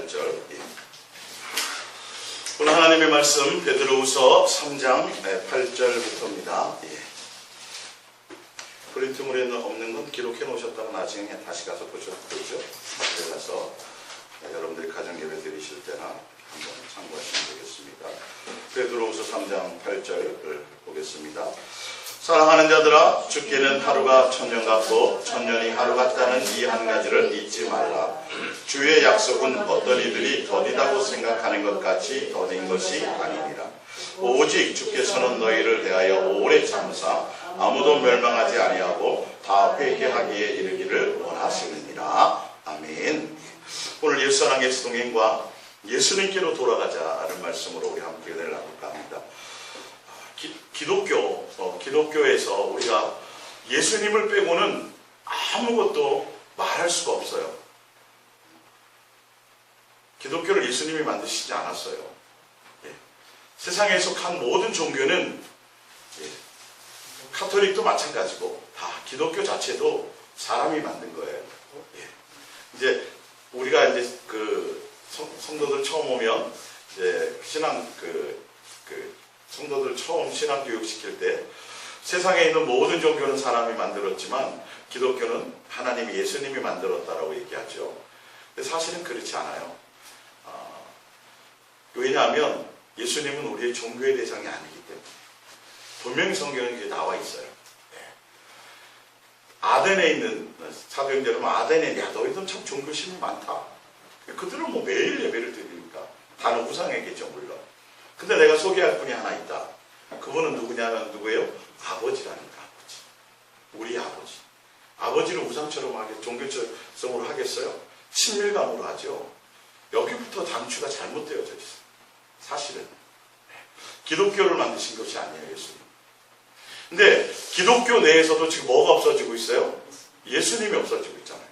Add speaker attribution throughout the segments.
Speaker 1: 8절. 오늘 하나님의 말씀 베드로후서 3장 8절부터입니다. 프린트물에 없는 건 기록해 놓으셨다가 나중에 다시 가서 보셔도 되죠. 집에 가서 여러분들이 가정 예배 드리실 때나 한번 참고하시면 되겠습니다. 베드로후서 3장 8절을 보겠습니다. 사랑하는 자들아, 죽기는 하루가 천년 같고 천년이 하루 같다는 이 한 가지를 잊지 말라. 주의 약속은 어떤 이들이 더디다고 생각하는 것 같이 더딘 것이 아니니라. 오직 주께서는 너희를 대하여 오래 참으사 아무도 멸망하지 아니하고 다 회개하기에 이르기를 원하시느니라. 아멘. 오늘 옛사랑 예수동행과 예수님께로 돌아가자는 말씀으로 우리 함께 은혜를 나눌까 합니다. 기독교에서 우리가 예수님을 빼고는 아무것도 말할 수가 없어요. 기독교를 예수님이 만드시지 않았어요. 세상에 속한 모든 종교는 카톨릭도 마찬가지고 다 기독교 자체도 사람이 만든 거예요. 이제 우리가 이제 그 성도들 처음 오면 이제 성도들 처음 신앙 교육 시킬 때 세상에 있는 모든 종교는 사람이 만들었지만 기독교는 하나님이 예수님이 만들었다라고 얘기하죠. 근데 사실은 그렇지 않아요. 왜냐하면 예수님은 우리의 종교의 대상이 아니기 때문에 분명히 성경에 이렇게 나와 있어요. 아덴에 있는 사도행전은 아덴에 야 너희들은 참 종교심이 많다. 그들은 뭐 매일 예배를 드리니까 다른 우상에게죠 물론. 근데 내가 소개할 분이 하나 있다. 그분은 누구냐면 누구예요? 아버지라니까. 아버지. 우리 아버지. 아버지를 우상처럼 하게 종교성으로 하겠어요? 친밀감으로 하죠. 여기부터 단추가 잘못되어져 있어요. 사실은. 기독교를 만드신 것이 아니에요, 예수님. 근데 기독교 내에서도 지금 뭐가 없어지고 있어요? 예수님이 없어지고 있잖아요.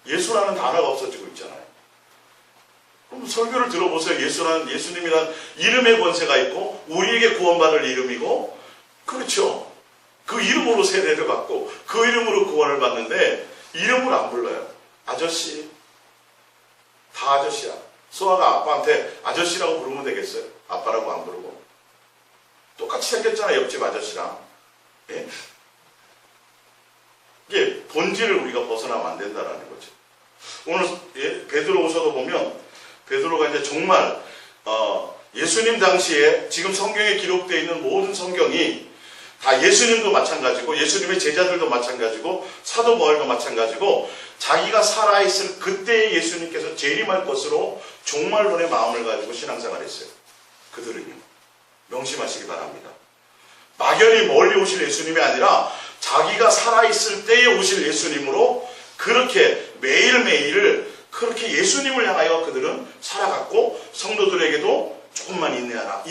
Speaker 1: 예수라는 단어가 없어지고 있잖아요. 그럼 설교를 들어보세요. 예수님이란 이름의 권세가 있고 우리에게 구원받을 이름이고, 그렇죠. 그 이름으로 세례를 받고 그 이름으로 구원을 받는데 이름을 안 불러요. 아저씨. 다 아저씨야. 소아가 아빠한테 아저씨라고 부르면 되겠어요? 아빠라고 안 부르고. 똑같이 생겼잖아요. 옆집 아저씨랑. 예? 이게 본질을 우리가 벗어나면 안 된다라는 거죠. 오늘 베드로후서도 보면 베드로가 이제 정말 예수님 당시에 지금 성경에 기록되어 있는 모든 성경이 다 예수님도 마찬가지고 예수님의 제자들도 마찬가지고 사도 바울도 마찬가지고 자기가 살아있을 그때의 예수님께서 재림할 것으로 종말론의 마음을 가지고 신앙생활했어요. 그들은요. 명심하시기 바랍니다. 막연히 멀리 오실 예수님이 아니라 자기가 살아있을 때에 오실 예수님으로 그렇게 매일매일을 그렇게 예수님을 향하여 그들은 살아갔고 성도들에게도 조금만 인내하라.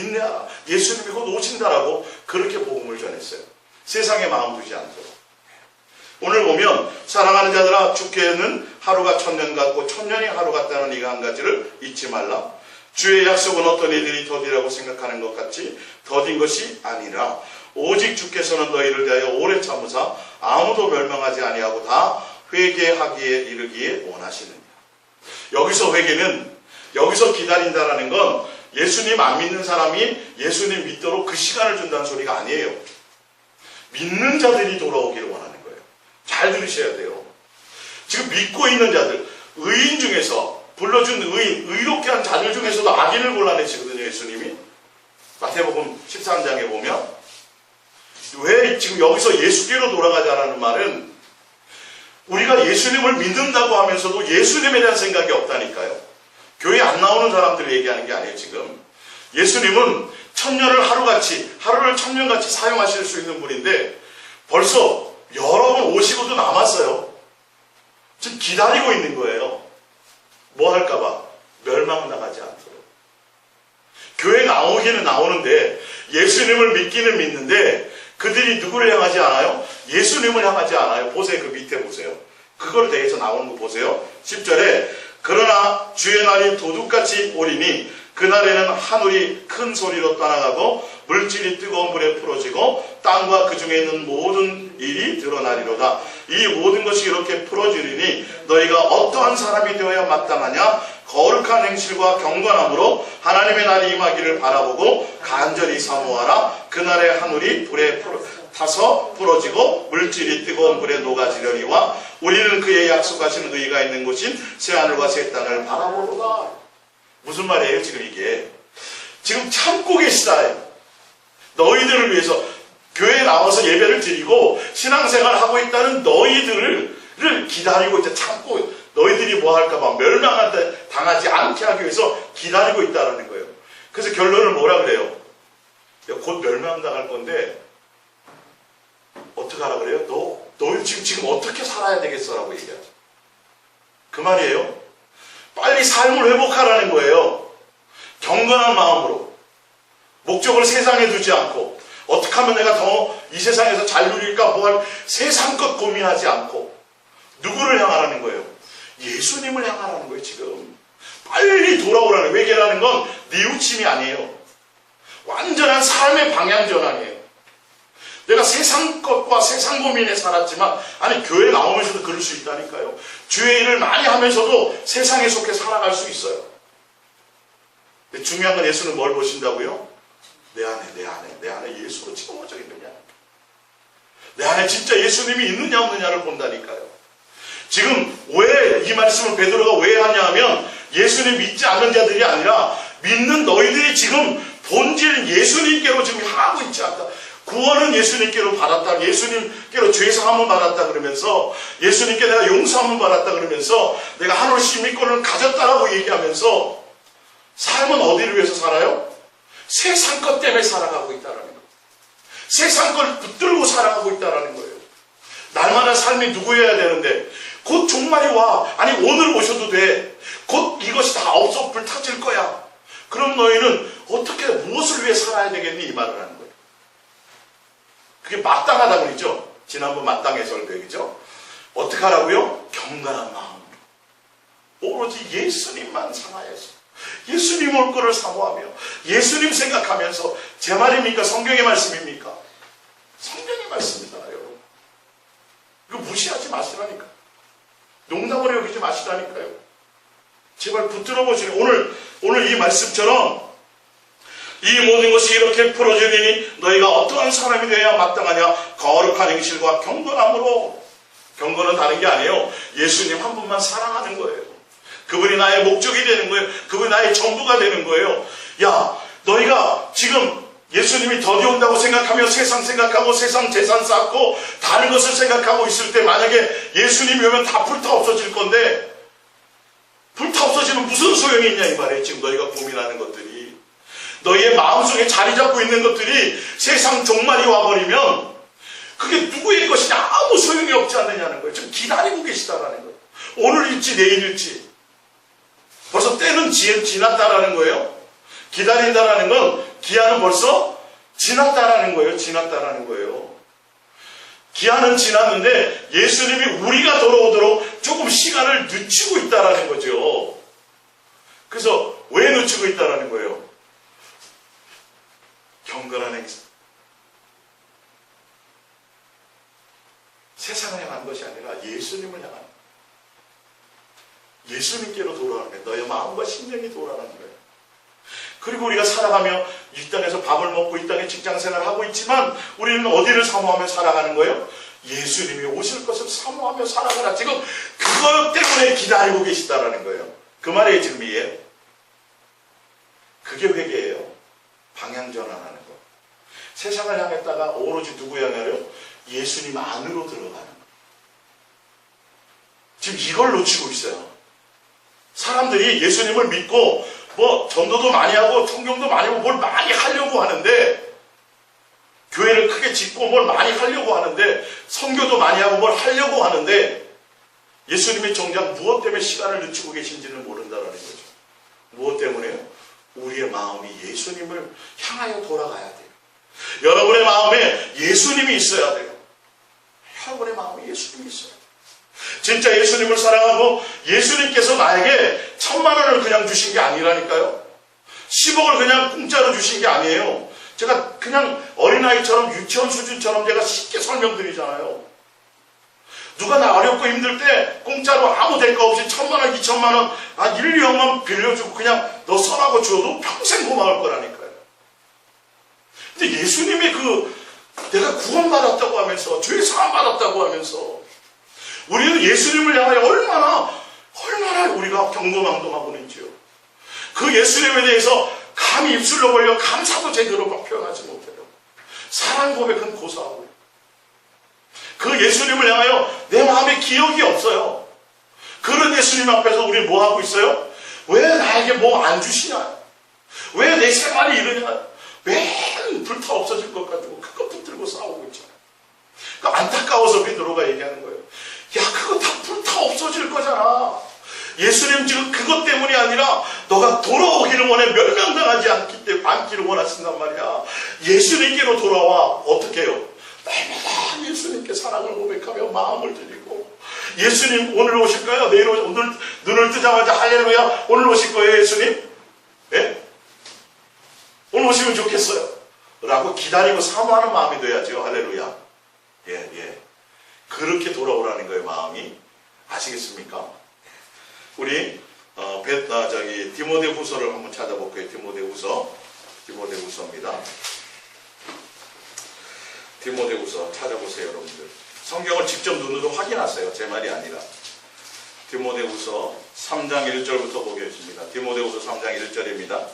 Speaker 1: 예수님이 곧 오신다라고 그렇게 복음을 전했어요. 세상에 마음 두지 않도록. 오늘 보면 사랑하는 자들아, 주께는 하루가 천년 같고 천년이 하루 같다는 이 한 가지를 잊지 말라. 주의 약속은 어떤 이들이 더디라고 생각하는 것 같이 더딘 것이 아니라 오직 주께서는 너희를 대하여 오래 참으사 아무도 멸망하지 아니하고 다 회개하기에 이르기에 원하시느니라. 여기서 회개는, 여기서 기다린다라는 건 예수님 안 믿는 사람이 예수님 믿도록 그 시간을 준다는 소리가 아니에요. 믿는 자들이 돌아오기를 원하는 거예요. 잘 들으셔야 돼요. 지금 믿고 있는 자들, 의인 중에서 불러준 의롭게 한 자들 중에서도 악인을 골라내시거든요, 예수님이. 마태복음 13장에 보면. 왜 지금 여기서 예수께로 돌아가자라는 말은 우리가 예수님을 믿는다고 하면서도 예수님에 대한 생각이 없다니까요. 교회 안 나오는 사람들이 얘기하는 게 아니에요, 지금. 예수님은 천년을 하루를 천년같이 사용하실 수 있는 분인데 벌써 여러 번 오시고도 남았어요. 지금 기다리고 있는 거예요. 뭐 할까봐? 멸망 나가지 않도록. 교회 나오기는 나오는데 예수님을 믿기는 믿는데 그들이 누구를 향하지 않아요? 예수님을 향하지 않아요. 보세요. 그 밑에 보세요. 그걸 대해서 나오는 거 보세요. 10절에 그러나 주의 날이 도둑같이 오리니 그날에는 하늘이 큰 소리로 떠나가고 물질이 뜨거운 불에 풀어지고 땅과 그 중에 있는 모든 일이 드러나리로다. 이 모든 것이 이렇게 풀어지리니 너희가 어떠한 사람이 되어야 마땅하냐? 거룩한 행실과 경건함으로 하나님의 날이 임하기를 바라보고 간절히 사모하라. 그날의 하늘이 불에 타서 부러지고 물질이 뜨거운 불에 녹아지려니와 우리는 그의 약속하신 의가 있는 곳인 새하늘과 새 땅을 바라보노라. 무슨 말이에요 지금 이게? 지금 참고 계시다. 너희들을 위해서 교회에 나와서 예배를 드리고 신앙생활을 하고 있다는 너희들을 기다리고 있다. 참고 너희들이 뭐 할까봐 멸망당하지 않게 하기 위해서 기다리고 있다는 거예요. 그래서 결론을 뭐라 그래요? 곧 멸망당할 건데 어떻게 하라 그래요? 너희 지금 어떻게 살아야 되겠어라고 얘기하죠. 그 말이에요. 빨리 삶을 회복하라는 거예요. 경건한 마음으로 목적을 세상에 두지 않고 어떻게 하면 내가 더 이 세상에서 잘 누릴까 뭐할 세상 것 고민하지 않고 누구를 향하라는 거예요? 예수님을 향하라는 거예요. 지금 빨리 돌아오라는 거예요. 회개라는 건 뉘우침이 아니에요. 완전한 삶의 방향 전환이에요. 내가 세상 것과 세상 고민에 살았지만 아니 교회 나오면서도 그럴 수 있다니까요. 주의 일을 많이 하면서도 세상에 속해 살아갈 수 있어요. 근데 중요한 건 예수는 뭘 보신다고요? 내 안에 예수가 지금 어쩌 있느냐? 내 안에 진짜 예수님이 있느냐 없느냐를 본다니까요. 지금 왜 이 말씀을 베드로가 왜 하냐 하면 예수님 믿지 않는 자들이 아니라 믿는 너희들이 지금 본질 예수님께로 지금 향하고 있지 않다. 구원은 예수님께로 받았다. 예수님께로 죄사함을 받았다 그러면서 예수님께 내가 용서함을 받았다 그러면서 내가 하늘의 시민권을 가졌다라고 얘기하면서 삶은 어디를 위해서 살아요? 세상 것 때문에 살아가고 있다는 거예요. 세상 걸 붙들고 살아가고 있다는 거예요. 날마다 삶이 누구여야 되는데 곧 종말이 와. 아니 오늘 오셔도 돼. 곧 이것이 다 없어 불타질 거야. 그럼 너희는 어떻게 무엇을 위해 살아야 되겠니? 이 말을 하는 거예요. 그게 마땅하다 그러죠. 지난번 마땅의 설교 그죠? 어떻게 하라고요? 경건한 마음. 오로지 예수님만 상하여서 예수님 올 거를 사모하며 예수님 생각하면서 제 말입니까? 성경의 말씀입니까? 성경의 말씀이다 여러분. 이거 무시하지 마시라니까. 농담으로 여기지 마시라니까요. 제발 붙들어 보시니 오늘 이 말씀처럼 이 모든 것이 이렇게 풀어지니 너희가 어떠한 사람이 되어야 마땅하냐? 거룩한 행실과 경건함으로. 경건은 다른 게 아니에요. 예수님 한 분만 사랑하는 거예요. 그분이 나의 목적이 되는 거예요. 그분이 나의 전부가 되는 거예요. 야, 너희가 지금 예수님이 더디 온다고 생각하며 세상 생각하고 세상 재산 쌓고 다른 것을 생각하고 있을 때 만약에 예수님이 오면 다 불타 없어질 건데 불타 없어지면 무슨 소용이 있냐 이 말이에요. 지금 너희가 고민하는 것들이 너희의 마음속에 자리 잡고 있는 것들이 세상 종말이 와버리면 그게 누구의 것이냐 아무 소용이 없지 않느냐는 거예요. 지금 기다리고 계시다라는 거예요. 오늘일지 내일일지 벌써 때는 지났다라는 거예요. 기다린다라는 건 기한은 벌써 지났다라는 거예요. 지났다라는 거예요. 기한은 지났는데 예수님이 우리가 돌아오도록 조금 시간을 늦추고 있다라는 거죠. 그래서 왜 늦추고 있다라는 거예요? 경건한 행사. 세상을 향한 것이 아니라 예수님을 향한 예수님께로 돌아가는 거예요. 너의 마음과 심령이 돌아가는 거예요. 그리고 우리가 살아가며 이 땅에서 밥을 먹고 이 땅에 직장생활을 하고 있지만 우리는 어디를 사모하며 살아가는 거예요? 예수님이 오실 것을 사모하며 살아가라. 지금 그것 때문에 기다리고 계시다라는 거예요. 그 말이 지금 이해요? 그게 회개예요. 방향 전환하는 거. 세상을 향했다가 오로지 누구 향하려? 예수님 안으로 들어가는 거. 지금 이걸 놓치고 있어요. 사람들이 예수님을 믿고 뭐 전도도 많이 하고 성경도 많이 하고 뭘 많이 하려고 하는데 교회를 크게 짓고 뭘 많이 하려고 하는데 선교도 많이 하고 뭘 하려고 하는데 예수님이 정작 무엇 때문에 시간을 늦추고 계신지는 모른다라는 거죠. 무엇 때문에요? 우리의 마음이 예수님을 향하여 돌아가야 돼요. 여러분의 마음에 예수님이 있어야 돼요. 여러분의 마음에 예수님이 있어야 돼요. 진짜 예수님을 사랑하고 예수님께서 나에게 1000만 원을 그냥 주신 게 아니라니까요. 10억을 그냥 공짜로 주신 게 아니에요. 제가 그냥 어린아이처럼 유치원 수준처럼 제가 쉽게 설명드리잖아요. 누가 나 어렵고 힘들 때 공짜로 아무 대가 없이 1,000만 원, 2,000만 원, 1, 2억만 빌려주고 그냥 너 써라고 줘도 평생 고마울 거라니까요. 근데 예수님의 내가 구원받았다고 하면서, 죄 사함받았다고 하면서, 우리는 예수님을 향하여 얼마나 우리가 경고망동하고 있는지요. 그 예수님에 대해서 감히 입술로 벌려 감사도 제대로 표현하지 못해요. 사랑 고백은 고사하고요. 그 예수님을 향하여 내 마음에 기억이 없어요. 그런 예수님 앞에서 우리는 뭐 하고 있어요? 왜 나에게 뭐 안 주시냐? 왜 내 생활이 이러냐? 왜 불타 없어질 것 가지고 그것 붙들고 싸우고 있잖아요. 그러니까 안타까워서 베드로가 얘기하는 거예요. 야, 그거 다 불타 없어질 거잖아. 예수님 지금 그것 때문이 아니라 너가 돌아오기를 원해 멸망당하지 않기를 원하신단 말이야. 예수님께로 돌아와. 어떻게 해요? 날마다 예수님께 사랑을 고백하며 마음을 드리고, 예수님 오늘 오실까요? 내일 오늘 눈을 뜨자마자 할렐루야 오늘 오실 거예요 예수님? 예? 오늘 오시면 좋겠어요 라고 기다리고 사모하는 마음이 돼야죠. 할렐루야. 예. 그렇게 돌아오라는 거예요, 마음이. 아시겠습니까? 우리 디모데후서를 한번 찾아볼게요. 디모데후서입니다. 디모데후서 찾아보세요, 여러분들. 성경을 직접 눈으로 확인하세요. 제 말이 아니라. 디모데후서 3장 1절부터 보겠습니다. 디모데후서 3장 1절입니다.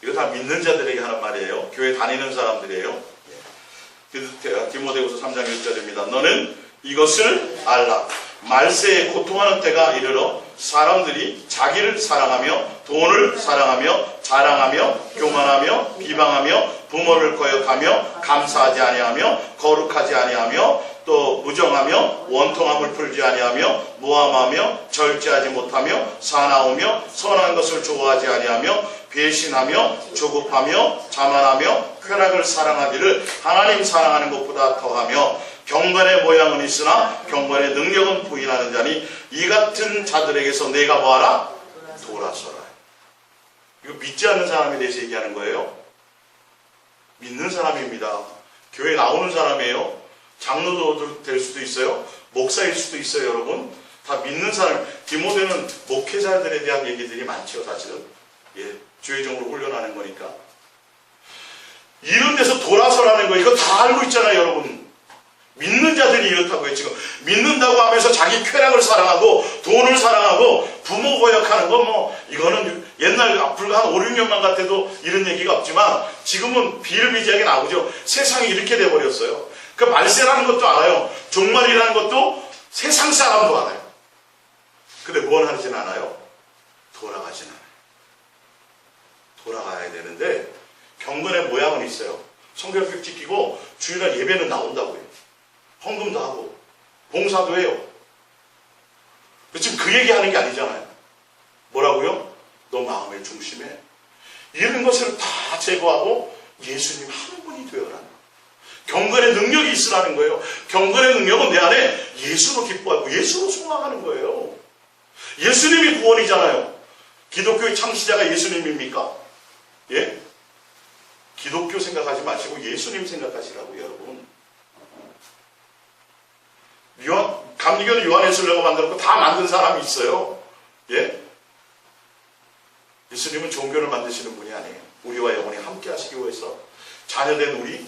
Speaker 1: 이거 다 믿는 자들에게 하는 말이에요. 교회 다니는 사람들이에요. 디모데후서 3장 1절입니다. 너는 이것을 알라. 말세에 고통하는 때가 이르러 사람들이 자기를 사랑하며 돈을 사랑하며 자랑하며 교만하며 비방하며 부모를 거역하며 감사하지 아니하며 거룩하지 아니하며 또 무정하며 원통함을 풀지 아니하며 무함하며 절제하지 못하며 사나우며 선한 것을 좋아하지 아니하며 배신하며 조급하며 자만하며 쾌락을 사랑하기를 하나님 사랑하는 것보다 더하며 경건의 모양은 있으나 경건의 능력은 부인하는 자니 이 같은 자들에게서 내가 뭐하라? 돌아서라. 이거 믿지 않는 사람에 대해서 얘기하는 거예요. 믿는 사람입니다. 교회 나오는 사람이에요. 장로도 될 수도 있어요. 목사일 수도 있어요. 여러분 다 믿는 사람. 디모데는 목회자들에 대한 얘기들이 많죠. 사실은 주의적으로 훈련하는 거니까. 이런 데서 돌아서라는 거 이거 다 알고 있잖아요. 여러분 믿는 자들이 이렇다고요. 지금 믿는다고 하면서 자기 쾌락을 사랑하고 돈을 사랑하고 부모 고역하는 거 이거는 옛날 불과 한 5, 6년만 같아도 이런 얘기가 없지만 지금은 비일비재하게 나오죠. 세상이 이렇게 돼버렸어요. 그 말세라는 것도 알아요. 종말이라는 것도 세상 사람도 알아요. 근데 뭘 하진 않아요? 돌아가진 않아요. 돌아가야 되는데 경건의 모양은 있어요. 성경표 지키고 주일날 예배는 나온다고요. 헌금도 하고 봉사도 해요. 지금 그 얘기하는 게 아니잖아요. 뭐라고요? 너 마음의 중심에 이런 것을 다 제거하고 예수님 한 분이 되어라. 경건의 능력이 있으라는 거예요. 경건의 능력은 내 안에 예수로 기뻐하고 예수로 소망하는 거예요. 예수님이 구원이잖아요. 기독교의 창시자가 예수님입니까? 예? 기독교 생각하지 마시고 예수님 생각하시라고요, 여러분. 감리교는 요한예술내가 만들었고 다 만든 사람이 있어요. 예? 예수님은 종교를 만드시는 분이 아니에요. 우리와 영원히 함께 하시기 위해서 자녀된 우리,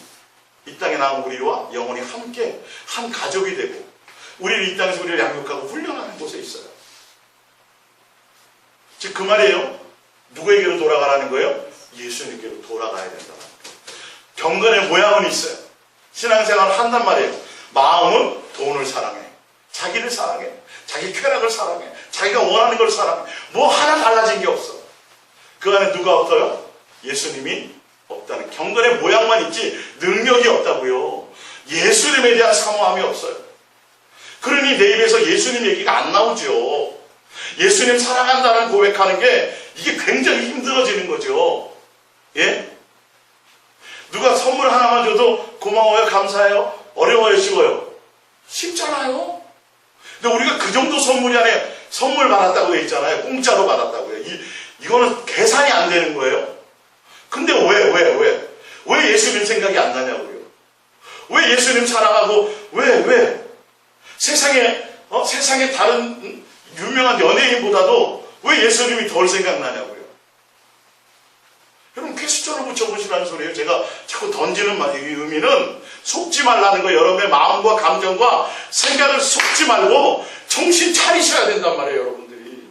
Speaker 1: 이 땅에 나온 우리와 영원히 함께 한 가족이 되고 우리는 이 땅에서 우리를 양육하고 훈련하는 곳에 있어요. 즉 그 말이에요. 누구에게로 돌아가라는 거예요? 예수님께로 돌아가야 된다. 경건의 모양은 있어요. 신앙생활을 한단 말이에요. 마음은 돈을 사랑해. 자기를 사랑해. 자기 쾌락을 사랑해. 자기가 원하는 걸 사랑해. 뭐 하나 달라진 게 없어. 그 안에 누가 없어요? 예수님이 없다는. 경건의 모양만 있지 능력이 없다고요. 예수님에 대한 사모함이 없어요. 그러니 내 입에서 예수님 얘기가 안 나오죠. 예수님 사랑한다는 고백하는 게 이게 굉장히 힘들어지는 거죠. 예? 누가 선물 하나만 줘도 고마워요, 감사해요, 어려워요, 쉬워요? 쉽잖아요. 근데 우리가 그 정도 선물이 안에 선물 받았다고 돼 있잖아요. 공짜로 받았다고요. 이거는 계산이 안 되는 거예요. 근데 왜 예수님 생각이 안 나냐고요. 왜 예수님 사랑하고 왜 세상에 다른 유명한 연예인보다도 왜 예수님이 덜 생각나냐고요. 여러분 퀘스천을 붙여보시라는 소리예요. 제가 자꾸 던지는 이 의미는 속지 말라는 거예요. 여러분의 마음과 감정과 생각을 속지 말고 정신 차리셔야 된단 말이에요. 여러분들이.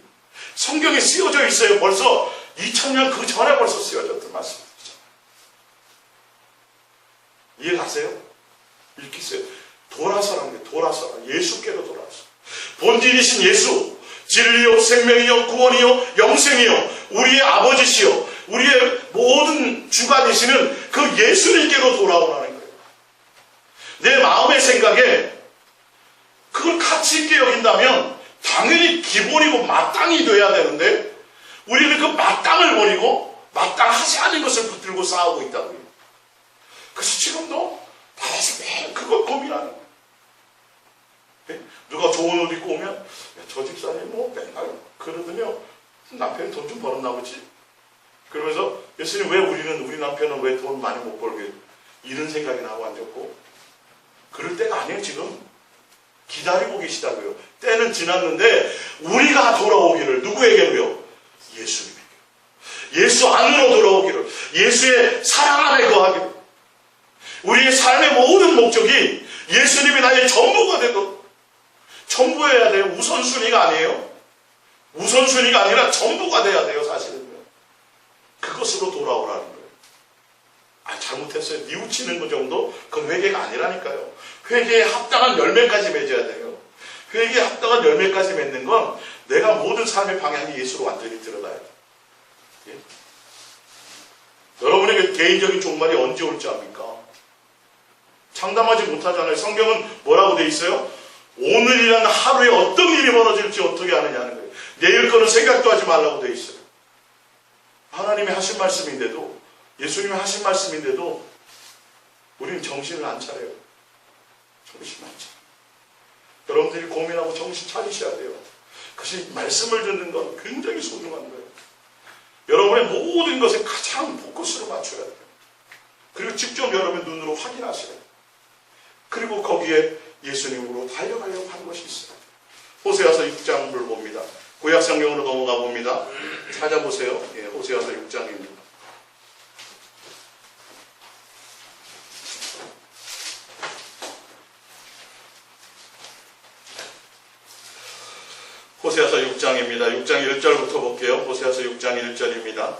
Speaker 1: 성경에 쓰여져 있어요. 벌써 2000년 그 전에 벌써 쓰여졌던 말씀이죠. 이해가세요? 읽히세요. 돌아서라는 게 돌아서라. 예수께로 돌아서. 본질이신 예수, 진리요 생명이요 구원이요 영생이요 우리의 아버지시요 우리의 모든 주가 되시는 그 예수님께로 돌아오라는 거예요. 내 마음의 생각에 그걸 가치 있게 여긴다면 당연히 기본이고 마땅히 돼야 되는데 우리는 그 마땅을 버리고 마땅하지 않은 것을 붙들고 싸우고 있다고요. 그래서 지금도 나와서 매일 그걸 고민하는 거예요. 누가 좋은 옷 입고 오면 저 집사님 뭐 맨날 그러더니요 남편이 돈 좀 벌었나 보지. 그러면서 예수님 왜 우리 남편은 왜 돈 많이 못 벌게 이런 생각이 나고 앉았고 그럴 때가 아니에요. 지금 기다리고 계시다고요. 때는 지났는데 우리가 돌아오기를 누구에게로요? 예수님에게. 예수 안으로 돌아오기를 예수의 사랑 안에 거하기를 우리의 삶의 모든 목적이 예수님이 나의 전부가 되도록 전부여야 돼요. 우선순위가 아니에요. 우선순위가 아니라 전부가 돼야 돼요. 사실은요. 그것으로 돌아오라는 거예요. 잘못했어요. 뉘우치는 것 정도? 그건 회개가 아니라니까요. 회개에 합당한 열매까지 맺어야 돼요. 회개에 합당한 열매까지 맺는 건 내가 모든 삶의 방향이 예수로 완전히 들어가야 돼요. 예? 여러분에게 개인적인 종말이 언제 올지 압니까? 장담하지 못하잖아요. 성경은 뭐라고 돼 있어요? 오늘이라는 하루에 어떤 일이 벌어질지 어떻게 아느냐는 거예요. 내일 거는 생각도 하지 말라고 돼 있어요. 하나님이 하신 말씀인데도 예수님이 하신 말씀인데도 우리는 정신을 안 차려요. 정신을 안 차려요. 여러분들이 고민하고 정신 차리셔야 돼요. 그것이 말씀을 듣는 건 굉장히 소중한 거예요. 여러분의 모든 것에 가장 포커스를 맞춰야 돼요. 그리고 직접 여러분의 눈으로 확인하셔야 돼요. 그리고 거기에 예수님으로 달려가려고 하는 것이 있어요. 호세아서 6장을 봅니다. 구약 성경으로 넘어가 봅니다. 찾아보세요. 예, 호세아서 6장입니다. 호세아서 6장입니다. 6장 1절부터 볼게요. 호세아서 6장 1절입니다.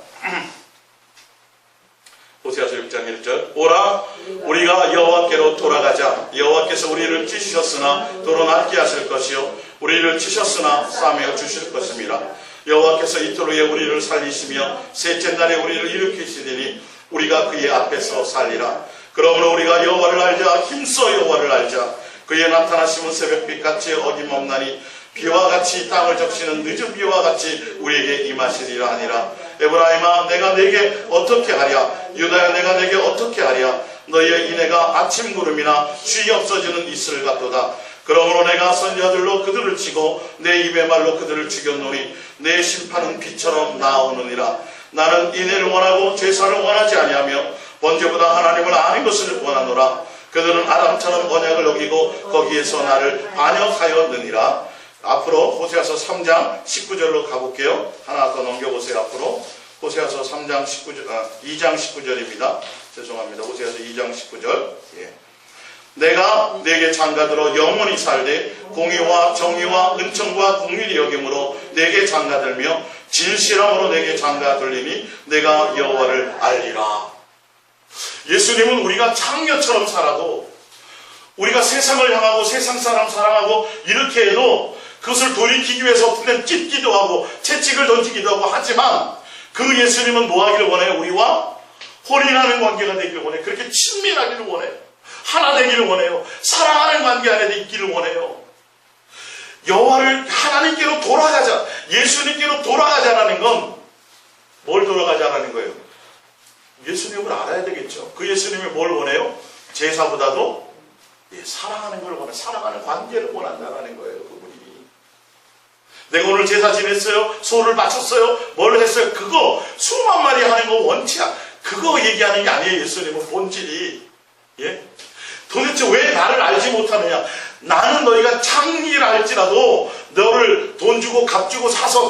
Speaker 1: 호세아서 6장 1절. 오라 우리가 여호와께로 돌아가자. 여호와께서 우리를 찢으셨으나 도로 낫게 하실 것이요 우리를 치셨으나 싸매어 주실 것입니다. 여호와께서 이틀 후에 우리를 살리시며 셋째 날에 우리를 일으키시리니 우리가 그의 앞에서 살리라. 그러므로 우리가 여호와를 알자. 힘써 여호와를 알자. 그의 나타나심은 새벽빛같이 어김없나니 비와 같이 땅을 적시는 늦은 비와 같이 우리에게 임하시리라 하니라. 에브라임아 내가 내게 어떻게 하랴. 유다야 내가 내게 어떻게 하랴. 너희의 이내가 아침 구름이나 쉬 없어지는 이슬 같도다. 그러므로 내가 선지자들로 그들을 치고 내 입의 말로 그들을 죽였노니 내 심판은 비처럼 나오느니라. 나는 인애를 원하고 제사를 원하지 아니하며 번제보다 하나님을 아는 것을 원하노라. 그들은 아람처럼 언약을 어기고 거기에서 나를 반역하였느니라. 앞으로 호세아서 3장 19절로 가볼게요. 하나 더 넘겨보세요. 앞으로 호세아서 2장 19절입니다. 죄송합니다. 호세아서 2장 19절. 예. 내가 내게 장가들어 영원히 살되 공의와 정의와 은총과 긍휼이 여김으로 내게 장가들며 진실함으로 내게 장가들리니 내가 여호와를 알리라. 예수님은 우리가 창녀처럼 살아도 우리가 세상을 향하고 세상 사람 사랑하고 이렇게 해도 그것을 돌이키기 위해서 어떤 때는 찢기도 하고 채찍을 던지기도 하고 하지만 그 예수님은 뭐 하기를 원해요? 우리와 혼인하는 관계가 되기를 원해요. 그렇게 친밀하기를 원해요. 하나 되기를 원해요. 사랑하는 관계 안에 있기를 원해요. 여호와를 하나님께로 돌아가자. 예수님께로 돌아가자라는 건 뭘 돌아가자라는 거예요? 예수님을 알아야 되겠죠. 그 예수님이 뭘 원해요? 제사보다도 사랑하는 걸 원해. 사랑하는 관계를 원한다는 거예요. 그분이. 내가 오늘 제사 지냈어요. 소를 바쳤어요. 뭘 했어요. 그거 수만 마리 하는 거 원치야. 그거 얘기하는 게 아니에요. 예수님은 본질이. 예? 도대체 왜 나를 알지 못하느냐? 나는 너희가 창리를 할지라도 너를 돈 주고 값 주고 사서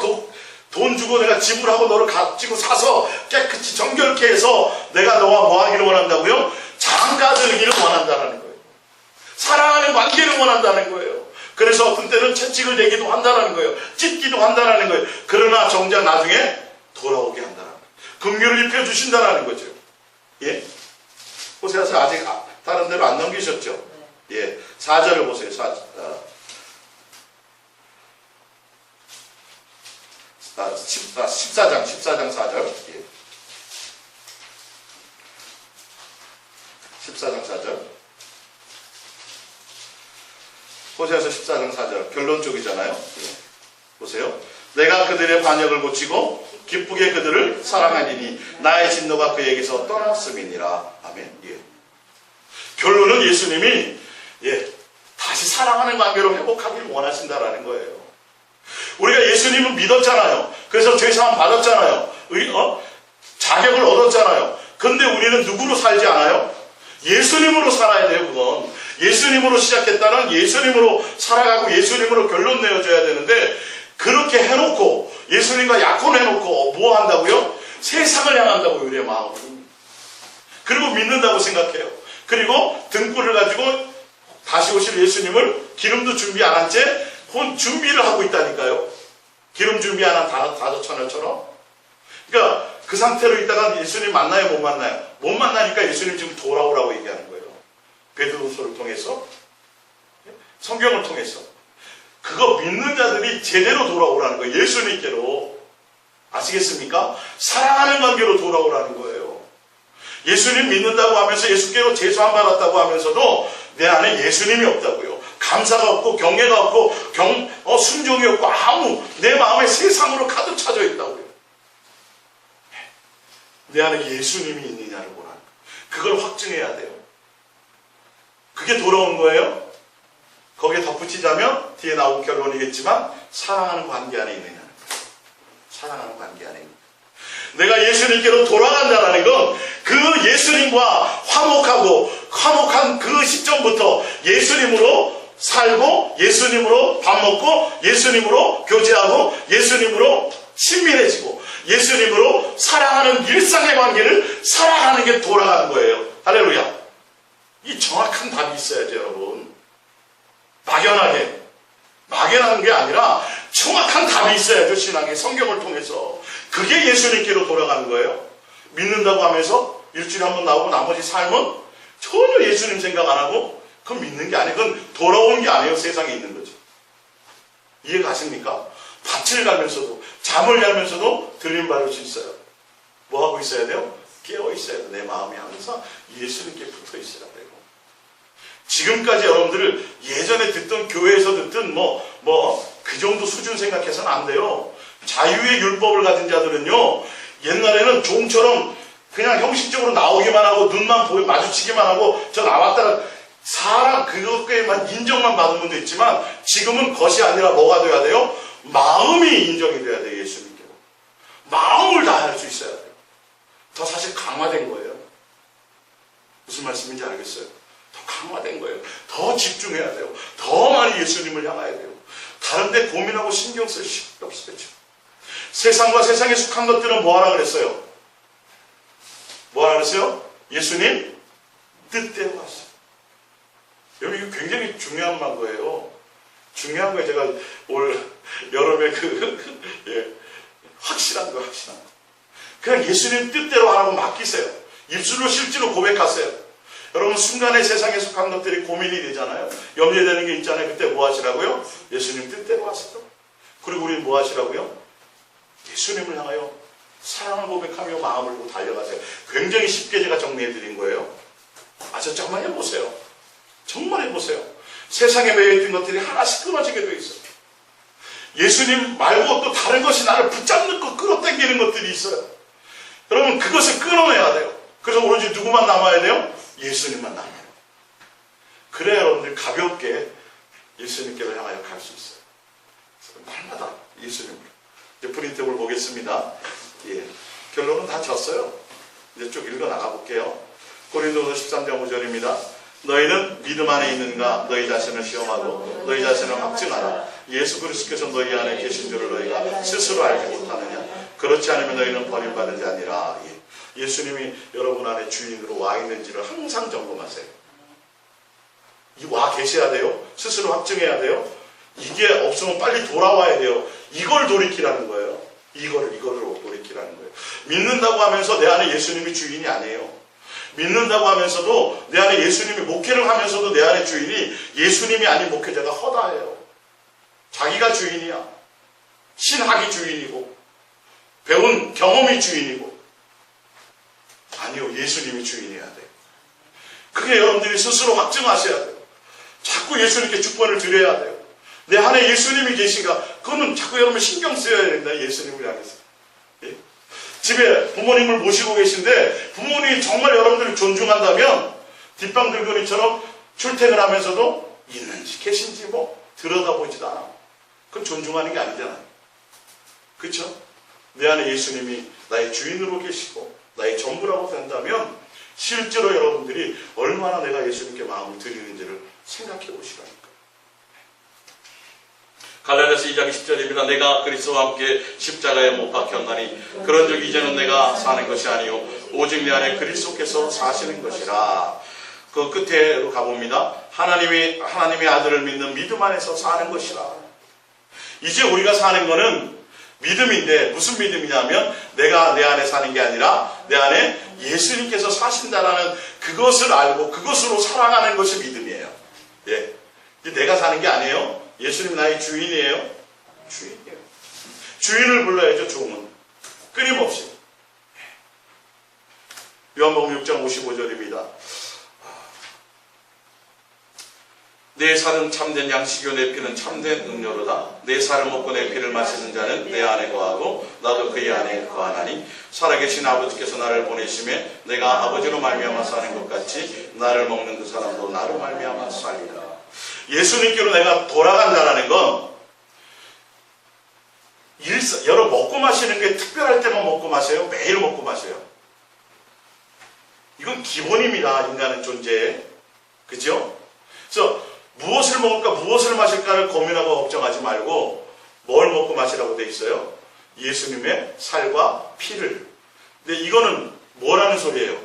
Speaker 1: 돈 주고 내가 지불하고 너를 값 주고 사서 깨끗이 정결케 해서 내가 너와 뭐 하기를 원한다고요? 장가들기를 원한다는 거예요. 사랑하는 관계를 원한다는 거예요. 그래서 어떤 때는 채찍을 대기도 한다는 거예요. 찢기도 한다는 거예요. 그러나 정작 나중에 돌아오게 한다는 거예요. 긍휼을 입혀주신다는 거죠. 예? 보세요. 아직 다른 데로 안 넘기셨죠? 예. 4절을 보세요. 14장 4절. 예. 14장 4절. 호세아서 14장 4절. 결론 쪽이잖아요. 예. 보세요. 내가 그들의 반역을 고치고 기쁘게 그들을 사랑하리니 나의 진노가 그에게서 떠났음이니라. 아멘. 예. 결론은 예수님이 다시 사랑하는 관계로 회복하기를 원하신다라는 거예요. 우리가 예수님을 믿었잖아요. 그래서 죄사함 받았잖아요. 자격을 얻었잖아요. 근데 우리는 누구로 살지 않아요? 예수님으로 살아야 돼요. 그건 예수님으로 시작했다는 예수님으로 살아가고 예수님으로 결론 내어줘야 되는데, 그렇게 해놓고 예수님과 약혼해놓고 뭐 한다고요? 세상을 향한다고요. 우리의 마음은. 그리고 믿는다고 생각해요. 그리고 등불을 가지고 다시 오실 예수님을 기름도 준비 안 한 채 준비를 하고 있다니까요. 기름 준비 안 한 다저처녀처럼. 그러니까 그 상태로 있다가 예수님 만나요? 못 만나요? 못 만나니까 예수님 지금 돌아오라고 얘기하는 거예요. 베드로서를 통해서, 성경을 통해서. 그거 믿는 자들이 제대로 돌아오라는 거예요. 예수님께로. 아시겠습니까? 사랑하는 관계로 돌아오라는 거예요. 예수님 믿는다고 하면서 예수께로 제수함 받았다고 하면서도 내 안에 예수님이 없다고요. 감사가 없고 경외가 없고 순종이 없고 아무 내 마음에 세상으로 가득 차져 있다고요. 내 안에 예수님이 있느냐를 보라는 거예요. 그걸 확증해야 돼요. 그게 돌아온 거예요. 거기에 덧붙이자면 뒤에 나온 결론이겠지만 사랑하는 관계 안에 있느냐는 거예요. 사랑하는 관계 안에 있는 거예요. 내가 예수님께로 돌아간다는 건 그 예수님과 화목한 그 시점부터 예수님으로 살고 예수님으로 밥 먹고 예수님으로 교제하고 예수님으로 친밀해지고 예수님으로 사랑하는 일상의 관계를 살아가는 게 돌아가는 거예요. 할렐루야. 이 정확한 답이 있어야죠, 여러분. 막연한 게 아니라 정확한 답이 있어야죠. 신앙의 성경을 통해서. 그게 예수님께로 돌아가는 거예요. 믿는다고 하면서 일주일에 한 번 나오고 나머지 삶은 전혀 예수님 생각 안 하고 그건 믿는 게 아니에요. 그건 돌아오는 게 아니에요. 세상에 있는 거죠. 이해가십니까? 밭을 갈면서도 잠을 자면서도 들림받을 수 있어요. 뭐 하고 있어야 돼요? 깨어 있어야 돼요. 내 마음이 항상 예수님께 붙어 있어야 돼요. 지금까지 여러분들을 예전에 듣던 교회에서 듣던 그 정도 수준 생각해서는 안 돼요. 자유의 율법을 가진 자들은요, 옛날에는 종처럼 그냥 형식적으로 나오기만 하고 눈만 마주치기만 하고 저 나왔다가 사람 그것에만 인정만 받은 분도 있지만 지금은 것이 아니라 뭐가 돼야 돼요? 마음이 인정이 돼야 돼요. 예수님께로. 마음을 다할 수 있어야 돼요. 더 사실 강화된 거예요. 무슨 말씀인지 알겠어요? 더 강화된 거예요. 더 집중해야 돼요. 더 많이 예수님을 향해야 돼요. 다른 데 고민하고 신경 쓸 필요 없어요. 세상과 세상에 속한 것들은 뭐하라 그랬어요? 뭐하라 그랬어요? 예수님 뜻대로 하세요. 여러분 이거 굉장히 중요한 거예요. 중요한 거예요. 제가 올 여름에 확실한 거. 그냥 예수님 뜻대로 하라고 맡기세요. 입술로 실제로 고백하세요. 여러분 순간에 세상에 속한 것들이 고민이 되잖아요. 염려되는 게 있잖아요. 그때 뭐 하시라고요? 예수님 뜻대로 하세요. 그리고 우리는 뭐 하시라고요? 예수님을 향하여 사랑을 고백하며 마음을 보고 달려가세요. 굉장히 쉽게 제가 정리해 드린 거예요. 아주 정말 해보세요. 정말 해보세요. 세상에 매여있던 것들이 하나씩 끊어지게 되어 있어요. 예수님 말고 또 다른 것이 나를 붙잡는 것, 끌어당기는 것들이 있어요. 여러분 그것을 끊어내야 돼요. 그래서 오로지 누구만 남아야 돼요? 예수님만 남아요. 그래야 여러분들 가볍게 예수님께로 향하여 갈 수 있어요. 날마다 예수님으로. 이제 프린트업을 보겠습니다. 예. 결론은 다 졌어요. 이제 쭉 읽어 나가 볼게요. 고린도서 13장 5절입니다. 너희는 믿음 안에 있는가? 너희 자신을 시험하고 너희 자신을 확증하라. 예수 그리스도께서 너희 안에 계신 줄을 너희가 스스로 알지 못하느냐? 그렇지 않으면 너희는 버림받은 자니라. 예수님이 여러분 안에 주인으로 와 있는지를 항상 점검하세요. 와 계셔야 돼요. 스스로 확증해야 돼요. 이게 없으면 빨리 돌아와야 돼요. 이걸 돌이키라는 거예요. 이거를 돌이키라는 거예요. 믿는다고 하면서 내 안에 예수님이 주인이 아니에요. 믿는다고 하면서도 내 안에 예수님이, 목회를 하면서도 내 안에 주인이 예수님이 아닌 목회자가 허다해요. 자기가 주인이야. 신학이 주인이고 배운 경험이 주인이고. 아니요, 예수님이 주인이어야 돼요. 그게 여러분들이 스스로 확증하셔야 돼요. 자꾸 예수님께 축복을 드려야 돼요. 내 안에 예수님이 계신가? 그거는 자꾸 여러분 신경 쓰여야 된다. 예수님을 향해서. 예? 집에 부모님을 모시고 계신데 부모님이 정말 여러분들을 존중한다면 뒷방들거리처럼 출퇴근하면서도 있는지 계신지 뭐 들여다보지도 않아. 그건 존중하는 게 아니잖아요. 그렇죠? 내 안에 예수님이 나의 주인으로 계시고 나의 전부라고 된다면 실제로 여러분들이 얼마나 내가 예수님께 마음을 드리는지를 생각해 보시라니까. 갈라디아서 2장 10절입니다. 내가 그리스도와 함께 십자가에 못 박혔나니 그런즉 이제는 내가 사는 것이 아니요 오직 내 안에 그리스도께서 사시는 것이라. 그 끝에로 가봅니다. 하나님의 아들을 믿는 믿음 안에서 사는 것이라. 이제 우리가 사는 거는 믿음인데 무슨 믿음이냐면 내가 내 안에 사는 게 아니라 내 안에 예수님께서 사신다라는 그것을 알고 그것으로 살아가는 것이 믿음이에요. 예. 내가 사는 게 아니에요. 예수님 나의 주인이에요. 주인이에요. 주인을 불러야죠. 종은 끊임없이. 요한복음 6장 55절입니다. 내 살은 참된 양식이요 내 피는 참된 음료로다. 내 살을 먹고 내 피를 마시는 자는 내 안에 거하고 나도 그의 안에 거하나니 살아계신 아버지께서 나를 보내심에 내가 아버지로 말미암아 사는 것 같이 나를 먹는 그 사람도 나로 말미암아 살리라. 예수님께로 내가 돌아간다라는 건 여러분 먹고 마시는 게 특별할 때만 먹고 마셔요? 매일 먹고 마셔요? 이건 기본입니다. 인간의 존재에. 그죠? 그래서 무엇을 먹을까 무엇을 마실까를 고민하고 걱정하지 말고 뭘 먹고 마시라고 돼 있어요? 예수님의 살과 피를. 근데 이거는 뭐라는 소리예요?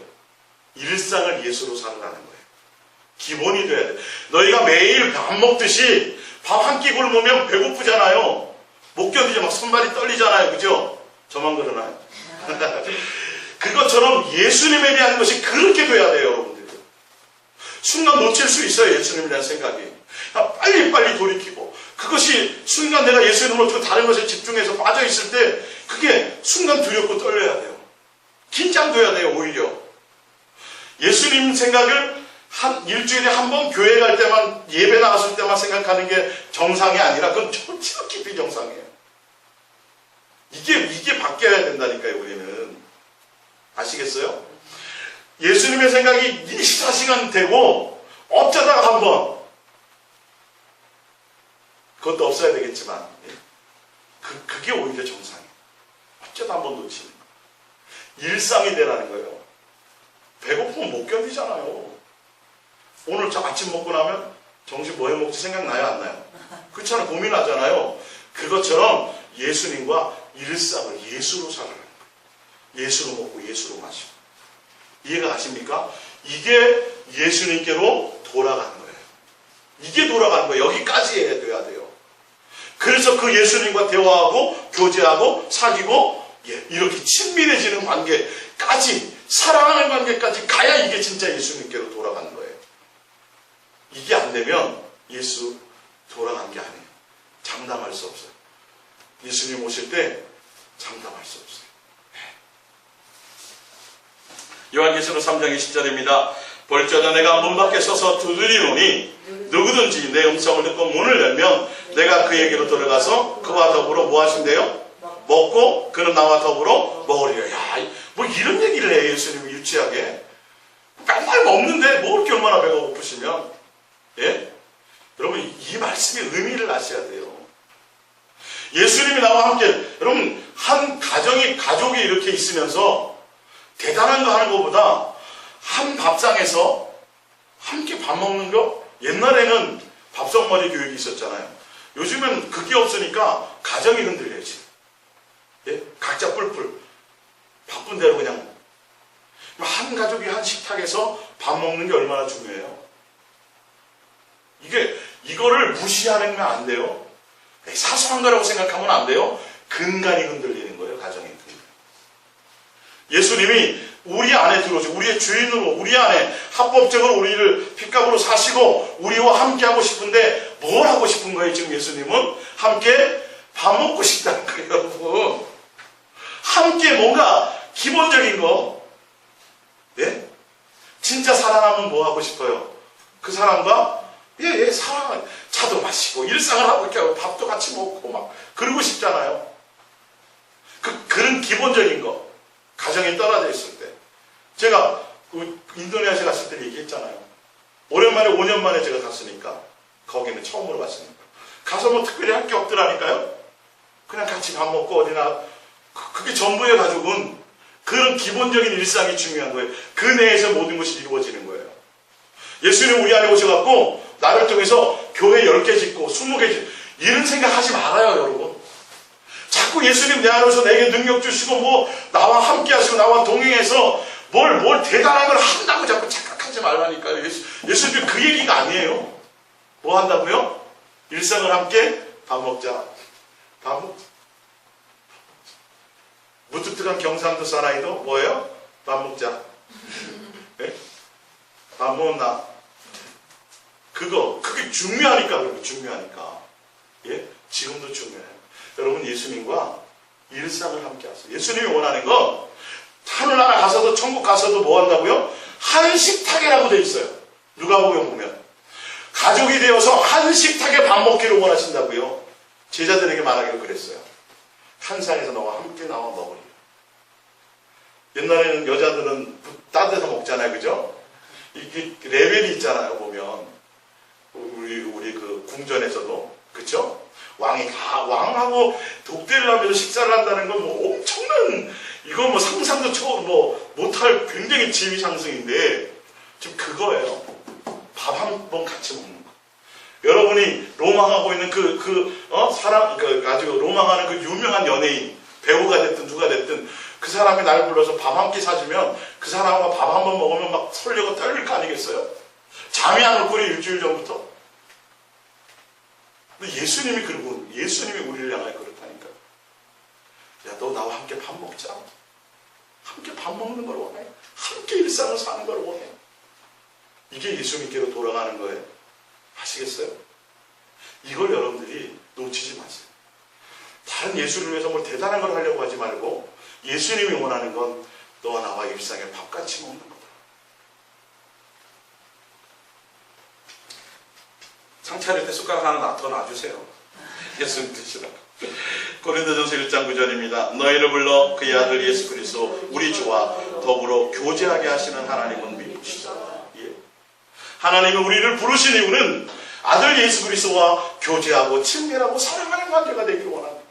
Speaker 1: 일상을 예수로 살으라는 거예요. 기본이 돼야 돼. 너희가 매일 밥 먹듯이 밥 한 끼 굶으면 배고프잖아요. 못 견디죠. 막 손발이 떨리잖아요. 그죠? 저만 그러나요? 그것처럼 예수님에 대한 것이 그렇게 돼야 돼요. 여러분들. 순간 놓칠 수 있어요. 예수님에 대한 생각이. 빨리빨리 돌이키고 그것이 순간 내가 예수님을 어떻게 다른 것에 집중해서 빠져있을 때 그게 순간 두렵고 떨려야 돼요. 긴장돼야 돼요. 오히려. 예수님 생각을 일주일에 한 번 교회 갈 때만 예배 나갔을 때만 생각하는 게 정상이 아니라 그건 지극히 비정상이에요. 이게 바뀌어야 된다니까요. 우리는. 아시겠어요? 예수님의 생각이 24시간 되고 어쩌다가 한 번 그것도 없어야 되겠지만 그게 오히려 정상이에요. 어쩌다 한 번 놓치는 일상이 되라는 거예요. 배고프면 못 견디잖아요. 오늘 아침 먹고 나면 점심 뭐 해먹지 생각나요? 안 나요? 그렇잖아요. 고민하잖아요. 그것처럼 예수님과 일상을 예수로 살아가는 거예요. 예수로 먹고 예수로 마시고. 이해가 가십니까? 이게 예수님께로 돌아가는 거예요. 이게 돌아가는 거예요. 여기까지 해야 돼요. 그래서 그 예수님과 대화하고 교제하고 사귀고 이렇게 친밀해지는 관계까지 사랑하는 관계까지 가야 이게 진짜 예수님께로 돌아가는 거예요. 이게 안 되면 예수 돌아간 게 아니에요. 장담할 수 없어요. 예수님 오실 때 장담할 수 없어요. 요한계시록 3장 20절입니다. 볼지어다 내가 문 밖에 서서 두드리노니 누구든지 내 음성을 듣고 문을 열면 내가 그에게로 들어가서 그와 더불어 뭐 하신대요? 먹고 그는 나와 더불어 먹으리라. 야, 뭐 이런 얘기를 해 예수님이 유치하게. 맨날 먹는데 뭐 그렇게 얼마나 배가 고프시면. 예? 여러분 이 말씀의 의미를 아셔야 돼요. 예수님이 나와 함께 여러분 한 가족이 이렇게 있으면서 대단한 거 하는 것보다 한 밥상에서 함께 밥 먹는 거? 옛날에는 밥상머리 교육이 있었잖아요. 요즘은 그게 없으니까 가정이 흔들려야지. 예? 각자 뿔뿔. 바쁜 대로 그냥. 한 가족이 한 식탁에서 밥 먹는 게 얼마나 중요해요. 이거를 무시하면 안 돼요. 사소한 거라고 생각하면 안 돼요. 근간이 흔들리는 거예요. 가정의 근간. 예수님이 우리 안에 들어오시고 우리의 주인으로 우리 안에 합법적으로 우리를 핏값으로 사시고 우리와 함께 하고 싶은데 뭘 하고 싶은 거예요? 지금 예수님은 함께 밥 먹고 싶다는 거예요. 여러분. 함께 뭔가 기본적인 거. 예? 진짜 사랑하면 뭐 하고 싶어요? 그 사람과 사랑을 차도 마시고 일상을 하고 이렇게 하고 밥도 같이 먹고 막 그러고 싶잖아요. 그런 기본적인 거. 가정이 떨어져 있을 때. 제가 인도네시아 갔을 때 얘기했잖아요. 오랜만에 5년 만에 제가 갔으니까 거기는 처음으로 갔으니까 가서 뭐 특별히 할 게 없더라니까요. 그냥 같이 밥 먹고 어디나 그게 전부의 가족은 그런 기본적인 일상이 중요한 거예요. 그 내에서 모든 것이 이루어지는 거예요. 예수님 우리 안에 오셔갖고 나를 통해서 교회 10개 짓고 20개 짓고 이런 생각하지 말아요. 여러분. 자꾸 예수님 내 안에 오셔서 내게 능력 주시고 뭐 나와 함께 하시고 나와 동행해서 뭘 대단한 걸 한다고 자꾸 착각하지 말라니까요. 예수님 그 얘기가 아니에요. 뭐 한다고요? 일상을 함께 밥 먹자. 밥 먹자. 무뚝뚝한 경상도 사나이도 뭐예요? 밥 먹자. 네? 밥 먹나? 그게 중요하니까 그렇게 중요하니까. 예? 지금도 중요해요. 여러분 예수님과 일상을 함께 하세요. 예수님이 원하는 건 하늘나라 가서도 천국 가서도 뭐 한다고요? 한 식탁이라고 돼 있어요. 누가복음 보면 가족이 되어서 한 식탁에 밥 먹기를 원하신다고요. 제자들에게 말하기를 그랬어요. 한 상에서 너와 함께 나와 먹으리. 옛날에는 여자들은 딴 데서 먹잖아요. 그죠? 이게 레벨이 있잖아요. 보면 우리 그 궁전에서도 그쵸? 왕하고 독대를 하면서 식사를 한다는 건 뭐 엄청난 이건 뭐 상상도 못할 굉장히 지위 상승인데 지금 그거예요. 밥 한 번 같이 먹는 거. 여러분이 로망하고 있는 아주 로망하는 그 유명한 연예인 배우가 됐든 누가 됐든 그 사람이 날 불러서 밥 한 끼 사주면 그 사람과 밥 한 번 먹으면 막 설레고 떨릴 거 아니겠어요? 잠이 안 올 거리 일주일 전부터. 근데 예수님이 우리를 향하여 그렇다니까. 야, 너 나와 함께 밥 먹자. 함께 밥 먹는 걸 원해. 함께 일상을 사는 걸 원해. 이게 예수님께로 돌아가는 거예요. 아시겠어요? 이걸 여러분들이 놓치지 마세요. 다른 예수를 위해서 뭘 대단한 걸 하려고 하지 말고 예수님이 원하는 건 너와 나와 일상에 밥같이 먹는 거다. 상 차릴 때 숟가락 하나 더 놔주세요. 예수님 드시라고. 고린도전서 1장 9절입니다. 너희를 불러 그의 아들 예수 그리스도 우리 주와 더불어 교제하게 하시는 하나님은 믿으시다. 예. 하나님이 우리를 부르신 이유는 아들 예수 그리스도와 교제하고 친밀하고 사랑하는 관계가 되기를 원합니다.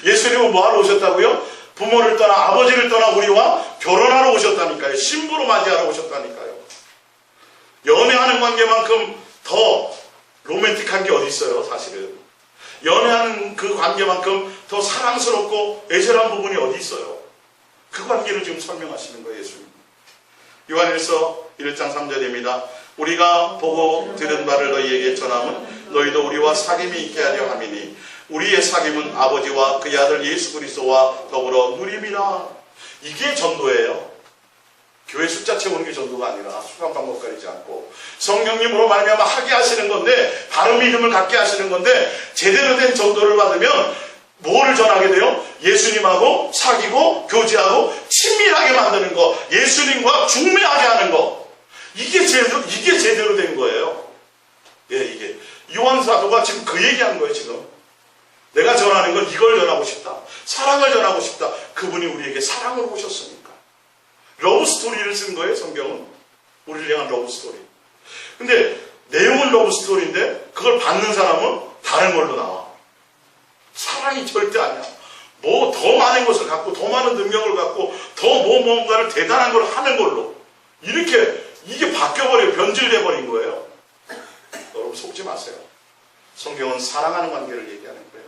Speaker 1: 예수님은 뭐하러 오셨다고요? 부모를 떠나 아버지를 떠나 우리와 결혼하러 오셨다니까요. 신부로 맞이하러 오셨다니까요. 연애하는 관계만큼 더 로맨틱한 게 어디 있어요, 사실은. 연애하는 그 관계만큼 더 사랑스럽고 애절한 부분이 어디 있어요. 그 관계를 지금 설명하시는 거예요, 예수님. 요한일서 1장 3절입니다. 우리가 보고 들은 바를 너희에게 전함은 너희도 우리와 사귐이 있게 하려 함이니 우리의 사귐은 아버지와 그의 아들 예수 그리스도와 더불어 누림이라. 이게 전도예요. 교회 숫자 채우는 게 전도가 아니라 수강 방법 가리지 않고 성령님으로 말미암아 하게 하시는 건데 바른 믿음을 갖게 하시는 건데 제대로 된 전도를 받으면 뭐를 전하게 돼요? 예수님하고 사귀고 교제하고 친밀하게 만드는 거, 예수님과 중매하게 하는 거. 이게 제대로 된 거예요. 예, 이게 요한 사도가 지금 그 얘기한 거예요. 지금 내가 전하는 건 이걸 전하고 싶다. 사랑을 전하고 싶다. 그분이 우리에게 사랑을 오셨으니까. 러브 스토리를 쓴 거예요, 성경은. 우리를 향한 러브 스토리. 근데 내용은 러브 스토리인데 그걸 받는 사람은 다른 걸로 나와. 사랑이 절대 아니야. 뭐 더 많은 것을 갖고 더 많은 능력을 갖고 더 뭔가를 대단한 걸 하는 걸로. 이게 바뀌어버려 변질돼 버린 거예요. 여러분 속지 마세요. 성경은 사랑하는 관계를 얘기하는 거예요.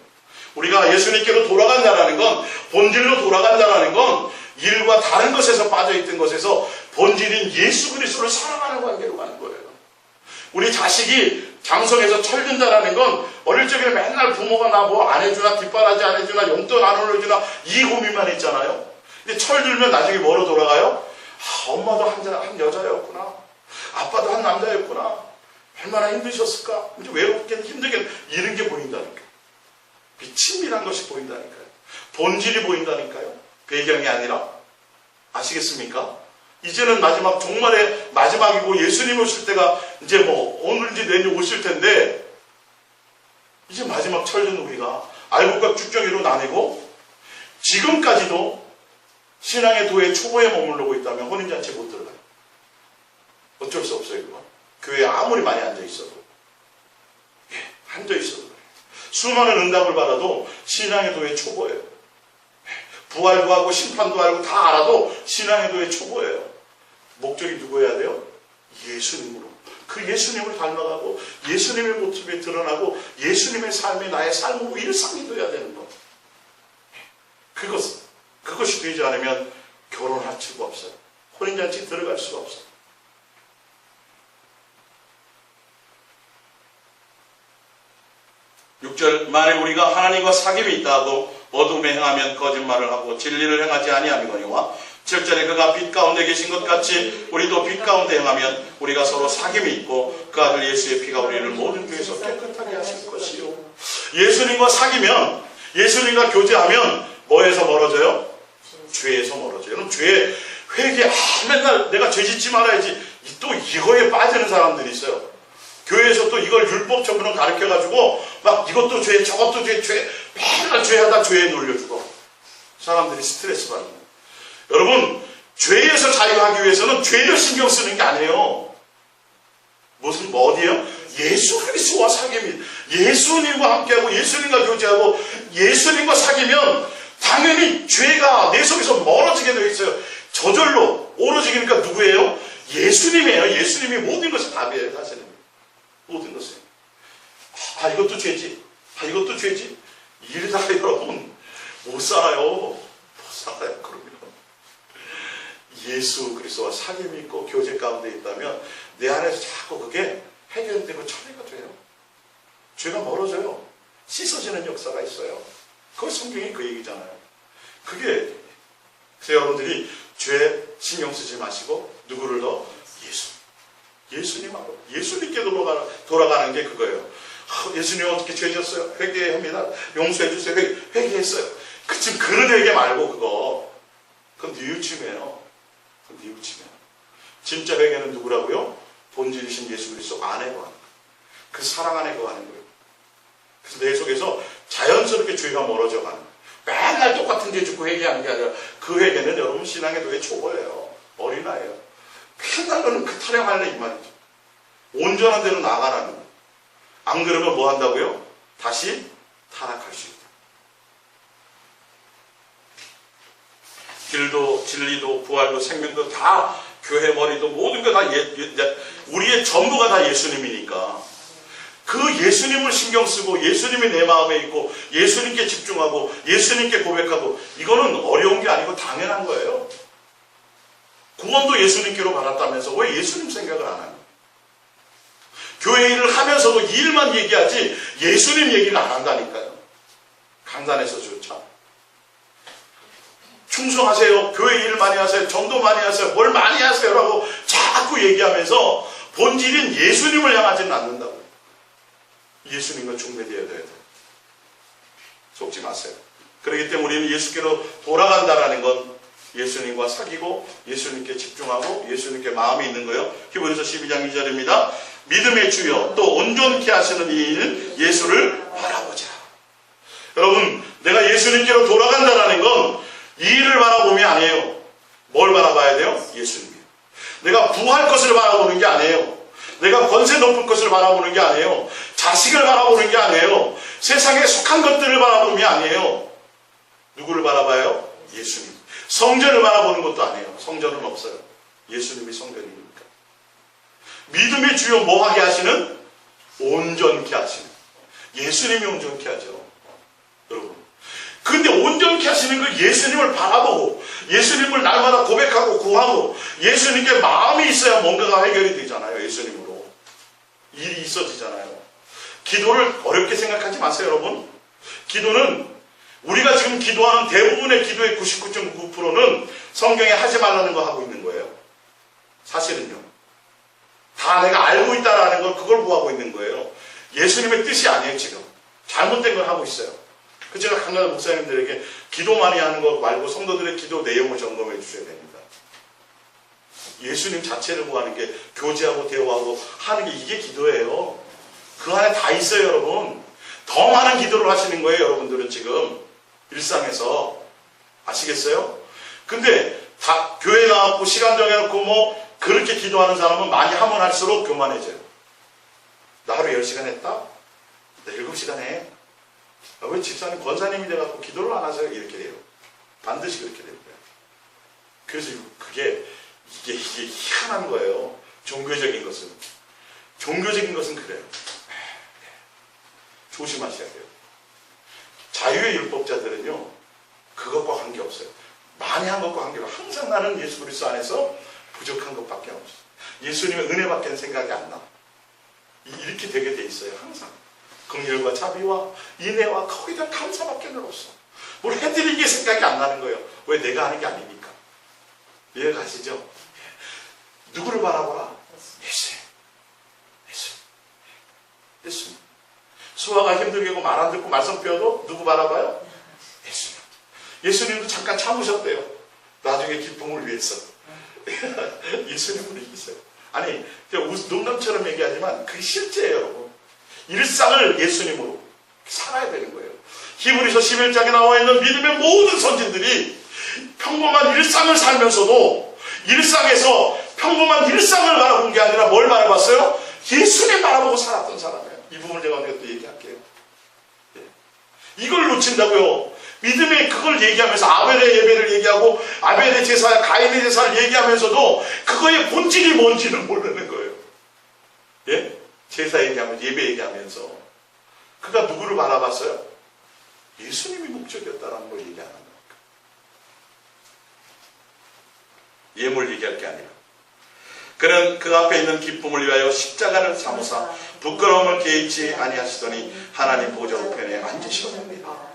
Speaker 1: 우리가 예수님께로 돌아간다는 건, 본질로 돌아간다는 건 일과 다른 것에서 빠져있던 것에서 본질인 예수 그리스도를 사랑하는 관계로 가는 거예요. 우리 자식이 장성에서 철든다는 건 어릴 적에 맨날 부모가 나 뭐 안 해주나, 뒷바라지 안 해주나, 용돈 안 올려주나 이 고민만 했잖아요. 근데 철들면 나중에 뭐로 돌아가요? 엄마도 한 여자였구나, 아빠도 한 남자였구나, 얼마나 힘드셨을까, 이제 외롭겠는 힘들겠는 이런 게 보인다니까요. 친밀한 것이 보인다니까요. 본질이 보인다니까요. 배경이 아니라. 아시겠습니까? 이제는 마지막, 종말의 마지막이고 예수님 오실 때가 이제 뭐 오늘인지 내일 오실 텐데, 이제 마지막 철든 우리가 알곡과 쭉정이로 나뉘고 지금까지도 신앙의 도의 초보에 머무르고 있다면 혼인잔치에 못 들어가요. 어쩔 수 없어요. 그건 교회에 아무리 많이 앉아있어도, 앉아있어도 그래요. 수많은 응답을 받아도 신앙의 도의 초보예요. 부활도 하고 심판도 알고 다 알아도 신앙의 도의 초보예요. 목적이 누구여야 돼요? 예수님으로. 그 예수님을 닮아가고 예수님의 모습에 드러나고 예수님의 삶이 나의 삶으로 일상이 되어야 되는 것. 그것이 되지 않으면 결혼할 수가 없어요. 혼인잔치 들어갈 수가 없어요. 만일 우리가 하나님과 사귐이 있다 하고 어둠에 행하면 거짓말을 하고 진리를 행하지 아니하거니와 7절에 그가 빛 가운데 계신 것 같이 우리도 빛 가운데 행하면 우리가 서로 사귐이 있고 그 아들 예수의 피가 우리를 모든 죄에서 깨끗하게 하실 것이요. 예수님과 사귀면, 예수님과 교제하면 뭐에서 멀어져요? 죄에서 멀어져요. 여러분, 죄 회개, 맨날 내가 죄 짓지 말아야지, 또 이거에 빠지는 사람들이 있어요. 교회에서 또 이걸 율법적으로 가르쳐가지고 막 이것도 죄, 저것도 죄, 맨날 죄하다 죄에 놀려주고 사람들이 스트레스 받는 거예요. 여러분, 죄에서 자유하기 위해서는 죄를 신경 쓰는 게 아니에요. 어디에요? 예수 그리스도와 사귐이, 예수님과 함께하고 예수님과 교제하고 예수님과 사귀면 당연히 죄가 내 속에서 멀어지게 되어 있어요. 저절로 오로지니까 누구예요? 예수님이에요. 예수님이 모든 것이 답이에요. 사실은 모든 것을. 이것도 죄지, 이것도 죄지, 이러다가 여러분 못 살아요. 못 살아요. 그러면 예수 그리스도와 사귐이 있고 교제 가운데 있다면 내 안에서 자꾸 그게 해결되고 처리가 돼요. 죄가 멀어져요. 씻어지는 역사가 있어요. 그거 성경이 그 얘기잖아요. 그래서 여러분들이 죄 신경 쓰지 마시고 누구를 더? 예수님하고 예수님께 돌아가는 게 그거예요. 예수님 어떻게 죄 졌어요? 회개합니다. 용서해 주세요. 회개했어요. 지금 그런 회개 말고 그건 뉘우침이에요. 진짜 회개는 누구라고요? 본질이신 예수 그리스도 안에 거하는 거예요. 그 사랑 안에 거하는 거예요. 그래서 내 속에서 자연스럽게 죄가 멀어져 가는 거예요. 맨날 똑같은 죄 짓고 회개하는 게 아니라 그 회개는 여러분 신앙의 도의 초보예요. 어린아이예요. 맨날 너는 그 타령하는 이 말이죠. 온전한 대로 나가라는 거예요. 안 그러면 뭐 한다고요? 다시 타락할 수 있다. 길도 진리도 부활도 생명도 다 교회 머리도 모든 거 다 우리의 전부가 다 예수님이니까 그 예수님을 신경 쓰고 예수님이 내 마음에 있고 예수님께 집중하고 예수님께 고백하고 이거는 어려운 게 아니고 당연한 거예요. 구원도 예수님께로 받았다면서 왜 예수님 생각을 안 하냐? 교회 일을 하면서도 일만 얘기하지 예수님 얘기를 안 한다니까요. 강단에서조차. 충성하세요. 교회 일을 많이 하세요. 전도 많이 하세요. 뭘 많이 하세요. 라고 자꾸 얘기하면서 본질인 예수님을 향하지는 않는다고요. 예수님과 중매되어야 돼요. 속지 마세요. 그렇기 때문에 우리는 예수께로 돌아간다라는 건 예수님과 사귀고 예수님께 집중하고 예수님께 마음이 있는 거예요. 히브리서 12장 2절입니다. 믿음의 주여 또 온전케 하시는 이인 예수를 바라보자. 여러분, 내가 예수님께로 돌아간다라는 건 이 일을 바라보면 아니에요. 뭘 바라봐야 돼요? 예수님이요. 내가 부할 것을 바라보는 게 아니에요. 내가 권세 높은 것을 바라보는 게 아니에요. 자식을 바라보는 게 아니에요. 세상에 속한 것들을 바라보는 게 아니에요. 누구를 바라봐요? 예수님. 성전을 바라보는 것도 아니에요. 성전은 없어요. 예수님이 성전이니까. 믿음의 주요 뭐하게 하시는? 온전케 하시는. 예수님이 온전케 하죠. 여러분. 근데 온전케 하시는 그 예수님을 바라보고 예수님을 날마다 고백하고 구하고 예수님께 마음이 있어야 뭔가가 해결이 되잖아요. 예수님으로. 일이 있어지잖아요. 기도를 어렵게 생각하지 마세요, 여러분. 기도는 우리가 지금 기도하는 대부분의 기도의 99.9%는 성경에 하지 말라는 거 하고 있는 거예요. 사실은요. 다 내가 알고 있다라는 걸 그걸 구하고 있는 거예요. 예수님의 뜻이 아니에요, 지금. 잘못된 걸 하고 있어요. 그 제가 강간 목사님들에게 기도 많이 하는 거 말고 성도들의 기도 내용을 점검해 주셔야 됩니다. 예수님 자체를 구하는 게 교제하고 대화하고 하는 게 이게 기도예요. 그 안에 다 있어요, 여러분. 더 많은 기도를 하시는 거예요, 여러분들은 지금. 일상에서. 아시겠어요? 근데 다 교회 나왔고 시간 정해놓고 뭐 그렇게 기도하는 사람은 많이 하면 할수록 교만해져요. 나 하루 10시간 했다? 나 7시간 해. 왜 집사님, 권사님이 돼갖고 기도를 안 하세요? 이렇게 돼요. 반드시 그렇게 됩니다. 그래서 이게 희한한 거예요. 종교적인 것은. 종교적인 것은 그래요. 조심하셔야 돼요. 자유의 율법자들은요, 그것과 관계없어요. 많이 한 것과 관계없어요. 항상 나는 예수 그리스도 안에서 부족한 것밖에 없어요. 예수님의 은혜밖에는 생각이 안 나. 이렇게 되게 돼 있어요. 항상. 긍휼과 자비와 인애와 거기에 대한 감사밖에 없어. 뭘 해드린 게 생각이 안 나는 거예요. 왜? 내가 하는 게 아니니까. 이해 가시죠? 누구를 바라보라? 예수. 수화가 힘들고 말 안 듣고 말썽 피워도 누구 바라봐요? 예수님. 예수님도 잠깐 참으셨대요. 나중에 기쁨을 위해서. 예수님을 이기세요. 아니, 농담처럼 얘기하지만 그게 실제예요, 여러분. 일상을 예수님으로 살아야 되는 거예요. 히브리서 11장에 나와 있는 믿음의 모든 선진들이 평범한 일상을 살면서도 일상에서 평범한 일상을 바라본 게 아니라 뭘 바라봤어요? 예수님 바라보고 살았던 사람이에요. 이 부분을 제가 오늘 또 얘기할게요. 이걸 놓친다고요. 믿음의 그걸 얘기하면서 아벨의 예배를 얘기하고 아벨의 제사, 가인의 제사를 얘기하면서도 그거의 본질이 뭔지를 모르는 거예요. 예? 제사 얘기하면서 예배 얘기하면서 그가 누구를 바라봤어요? 예수님이 목적이었다는 걸 얘기하는 거예요. 예물 얘기할 게 아니라. 그는 그 앞에 있는 기쁨을 위하여 십자가를 사모사 부끄러움을 개의치 아니하시더니 하나님 보좌 우편에 앉으셨습니다.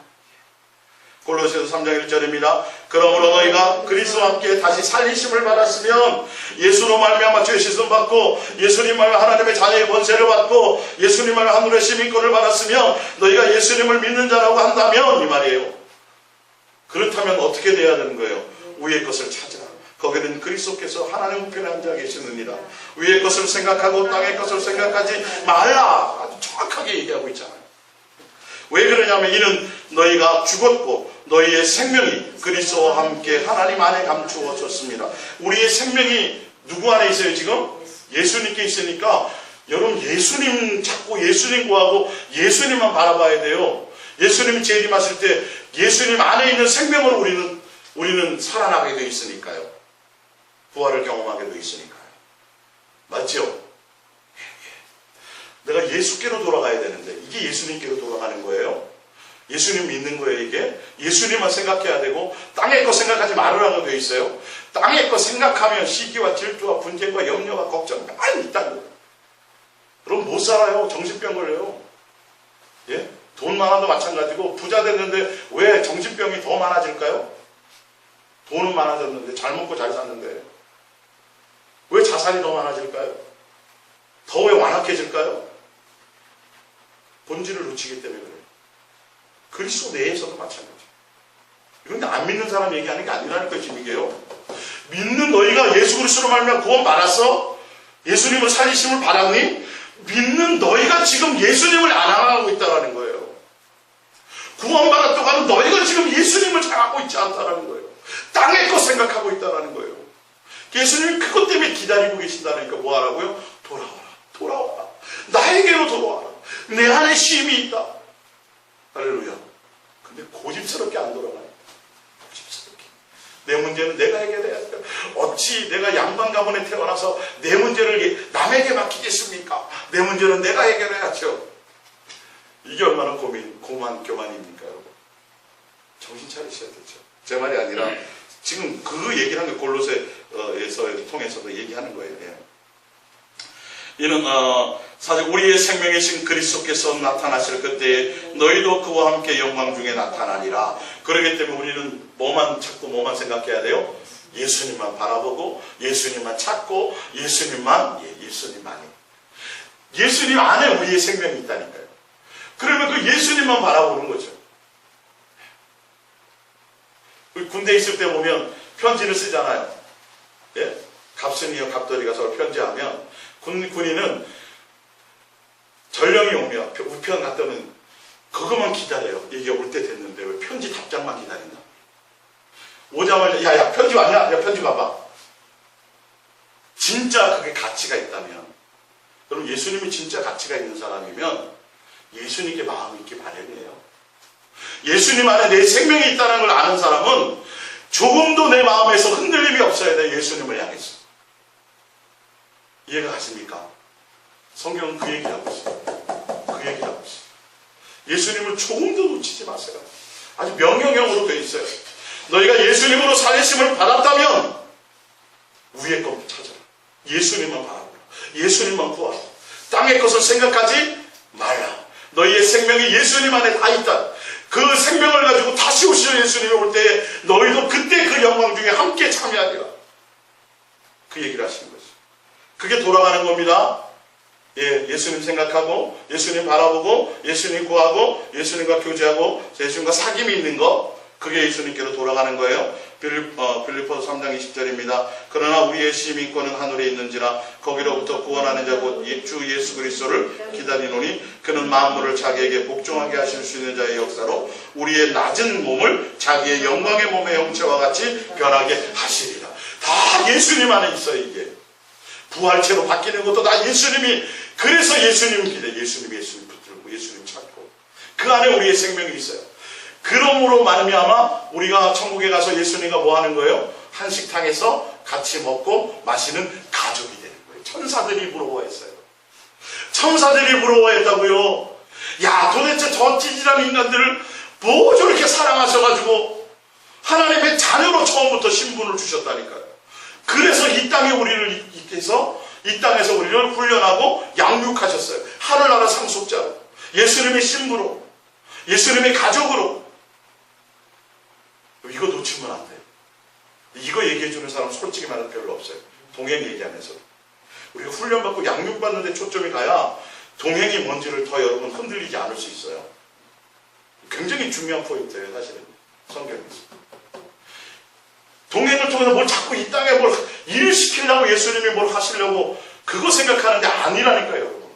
Speaker 1: 골로새서 3장 1절입니다. 그러므로 너희가 그리스도와 함께 다시 살리심을 받았으면 예수로 말미암아 죄 씻음 받고 예수님 말미암아 하나님의 자녀의 권세를 받고 예수님 말미암아 하늘의 시민권을 받았으면 너희가 예수님을 믿는 자라고 한다면 이 말이에요. 그렇다면 어떻게 돼야 되는 거예요? 위의 것을 찾으라. 거기는 그리스도께서 하나님 우편에 앉아 계시느니라. 위의 것을 생각하고 땅의 것을 생각하지 말라. 아주 정확하게 얘기하고 있잖아요. 왜 그러냐면 이는 너희가 죽었고 너희의 생명이 그리스도와 함께 하나님 안에 감추어졌습니다. 우리의 생명이 누구 안에 있어요 지금? 예수님께 있으니까 여러분 예수님 찾고 예수님 구하고 예수님만 바라봐야 돼요. 예수님이 재림하실 때 예수님 안에 있는 생명으로 우리는 살아나게 되어 있으니까요. 부활을 경험하게 되어 있으니까요. 맞죠? 내가 예수께로 돌아가야 되는데 이게 예수님께로 돌아가는 거예요. 예수님 믿는 거예요. 이게 예수님만 생각해야 되고 땅의 것 생각하지 말으라고 되어 있어요. 땅의 것 생각하면 시기와 질투와 분쟁과 염려와 걱정 많이 있다는 거예요. 그럼 못 살아요. 정신병 걸려요. 예? 돈 많아도 마찬가지고 부자 됐는데 왜 정신병이 더 많아질까요? 돈은 많아졌는데 잘 먹고 잘 샀는데 왜 자살이 더 많아질까요? 더 왜 완악해질까요? 본질을 놓치기 때문에 그래요. 그리스도 내에서도 마찬가지예요. 이건 안 믿는 사람 얘기하는 게 아니라니까요. 지금 이게요. 믿는 너희가 예수 그리스도로 말미암아 구원 받았어? 예수님을 살리심을 받았니? 믿는 너희가 지금 예수님을 안 알아가고 있다는 거예요. 구원 받았다고 하는 너희가 지금 예수님을 잘 알고 있지 않다는 거예요. 땅의 것 생각하고 있다는 거예요. 예수님이 그것 때문에 기다리고 계신다니까 뭐 하라고요? 돌아와라. 나에게로 돌아와라. 내 안에 쉼이 있다. 할렐루야. 근데 고집스럽게 안 돌아가요. 고집스럽게. 내 문제는 내가 해결해야 돼요. 어찌 내가 양반 가문에 태어나서 내 문제를 남에게 맡기겠습니까? 내 문제는 내가 해결해야죠. 이게 얼마나 교만입니까, 여러분? 정신 차리셔야 되죠. 제 말이 아니라 지금 그 얘기를 한 게 골로새에서 통해서도 얘기하는 거예요. 예. 이는 사실 우리의 생명이신 그리스도께서 나타나실 그때에 너희도 그와 함께 영광 중에 나타나리라. 그렇기 때문에 우리는 자꾸 뭐만 생각해야 돼요? 예수님만 바라보고 예수님만 찾고 예수님만이 예수님 안에 우리의 생명이 있다니까요. 그러면 그 예수님만 바라보는 거죠. 군대에 있을 때 보면 편지를 쓰잖아요. 예? 갑순이와 갑돌이가 서로 편지하면 군인은 전령이 오면 우편 갔다 오면 그것만 기다려요. 이게 올 때 됐는데 왜 편지 답장만 기다린다. 오자마자 야 편지 왔냐? 야 편지 봐봐. 진짜 그게 가치가 있다면, 그럼 예수님이 진짜 가치가 있는 사람이면 예수님께 마음이 있기 마련이에요. 예수님 안에 내 생명이 있다는 걸 아는 사람은 조금도 내 마음에서 흔들림이 없어야 돼. 예수님을 향해서. 이해가 가십니까? 성경은 그 얘기를 하고 있어요. 그 얘기를 하고 있어요. 예수님을 조금도 놓치지 마세요. 아주 명령형으로 되어 있어요. 너희가 예수님으로 살리심을 받았다면 위의 것 찾아라. 예수님만 바라보라. 예수님만 구하라. 땅의 것을 생각하지 말라. 너희의 생명이 예수님 안에 다 있다. 그 생명을 가지고 다시 오시는 예수님이 올 때에 너희도 그때 그 영광 중에 함께 참여하리라. 그 얘기를 하시는 거죠. 그게 돌아가는 겁니다. 예수님 생각하고 예수님 바라보고 예수님 구하고 예수님과 교제하고 예수님과 사귐이 있는 거, 그게 예수님께로 돌아가는 거예요. 빌립보서 3장 20절입니다. 그러나 우리의 시민권은 하늘에 있는지라 거기로부터 구원하는 자 곧 주 예수 그리스도를 기다리노니 그는 만물을 자기에게 복종하게 하실 수 있는 자의 역사로 우리의 낮은 몸을 자기의 영광의 몸의 형체와 같이 변하게 하시리라. 다 예수님 안에 있어요. 이게 부활체로 바뀌는 것도 다 예수님이, 그래서 예수님 기대, 예수님 붙들고 예수님 찾고 그 안에 우리의 생명이 있어요. 그러므로 말미암아 우리가 천국에 가서 예수님과 뭐 하는 거예요? 한식탕에서 같이 먹고 마시는 가족이 되는 거예요. 천사들이 부러워했어요. 천사들이 부러워했다고요. 야, 도대체 저 찌질한 인간들을 뭐 저렇게 사랑하셔가지고 하나님의 자녀로 처음부터 신분을 주셨다니까요. 그래서 이 땅에 우리를 있게해서 이 땅에서 우리를 훈련하고 양육하셨어요. 하늘나라 상속자로, 예수님의 신부로, 예수님의 가족으로. 이거 놓치면 안 돼요. 이거 얘기해주는 사람 솔직히 말해서 별로 없어요. 동행 얘기하면서. 우리가 훈련받고 양육받는 데 초점이 가야 동행이 뭔지를 더 여러분 흔들리지 않을 수 있어요. 굉장히 중요한 포인트예요, 사실은. 성경에서. 동행을 통해서 뭘 자꾸 이 땅에 뭘 일을 시키려고 예수님이 뭘 하시려고 그거 생각하는 게 아니라니까요, 여러분.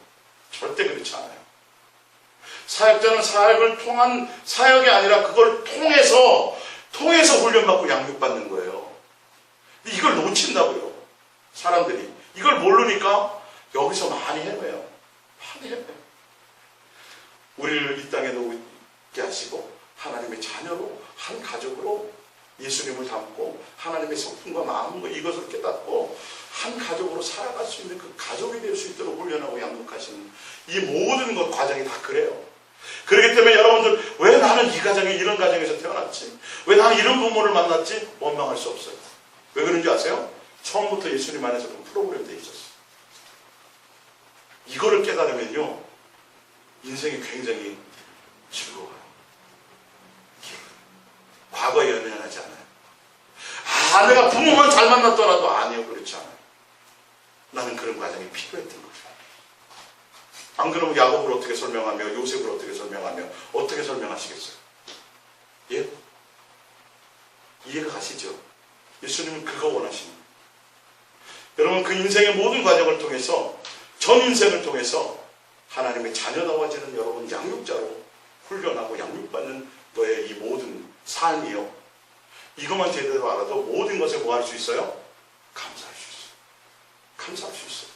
Speaker 1: 절대 그렇지 않아요. 사역자는 사역을 통한 사역이 아니라 그걸 통해서 훈련받고 양육받는 거예요. 이걸 놓친다고요. 사람들이. 이걸 모르니까 여기서 많이 헤매요. 많이 헤매요. 우리를 이 땅에 놓게 하시고 하나님의 자녀로, 한 가족으로 예수님을 담고 하나님의 성품과 마음과 이것을 깨닫고 한 가족으로 살아갈 수 있는 그 가족이 될 수 있도록 훈련하고 양육하시는 이 모든 것 과정이 다 그래요. 그렇기 때문에 여러분들, 왜 나는 이 가정에 이런 가정에서 태어났지? 왜 나는 이런 부모를 만났지? 원망할 수 없어요. 왜 그런지 아세요? 처음부터 예수님 안에서 그 프로그램 되어 있었어요. 이거를 깨달으면요, 인생이 굉장히 즐거워요. 과거에 연연하지 않아요. 내가 부모만 잘 만났더라도 아니요, 그렇지 않아요. 나는 그런 과정이 필요했던 거죠. 안 그러면 야곱을 어떻게 설명하며 요셉을 어떻게 설명하며 어떻게 설명하시겠어요? 예? 이해가 가시죠? 예수님은 그거 원하시는 거예요. 여러분, 그 인생의 모든 과정을 통해서, 전 인생을 통해서 하나님의 자녀다워지는 여러분 양육자로 훈련하고 양육받는 너의 이 모든 삶이요, 이것만 제대로 알아도 모든 것에 뭐 할 수 있어요? 감사할 수 있어요. 감사할 수 있어요.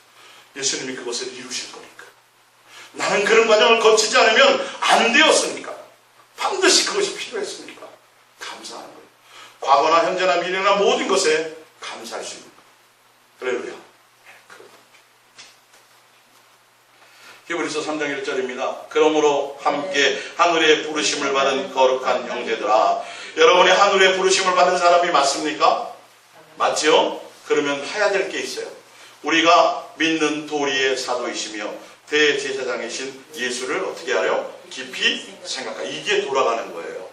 Speaker 1: 예수님이 그것을 이루실 거니까. 나는 그런 과정을 거치지 않으면 안 되었으니까. 반드시 그것이 필요했으니까 감사하는 거예요. 과거나 현재나 미래나 모든 것에 감사할 수 있는 거예요. 할렐루야. 히브리서 3장 1절입니다. 그러므로 함께 하늘의 부르심을 받은 거룩한 형제들아. 여러분이 하늘의 부르심을 받은 사람이 맞습니까? 맞죠? 그러면 해야 될 게 있어요. 우리가 믿는 도리의 사도이시며 대제사장이신 예수를 어떻게 하려? 깊이 생각하라. 이게 돌아가는 거예요.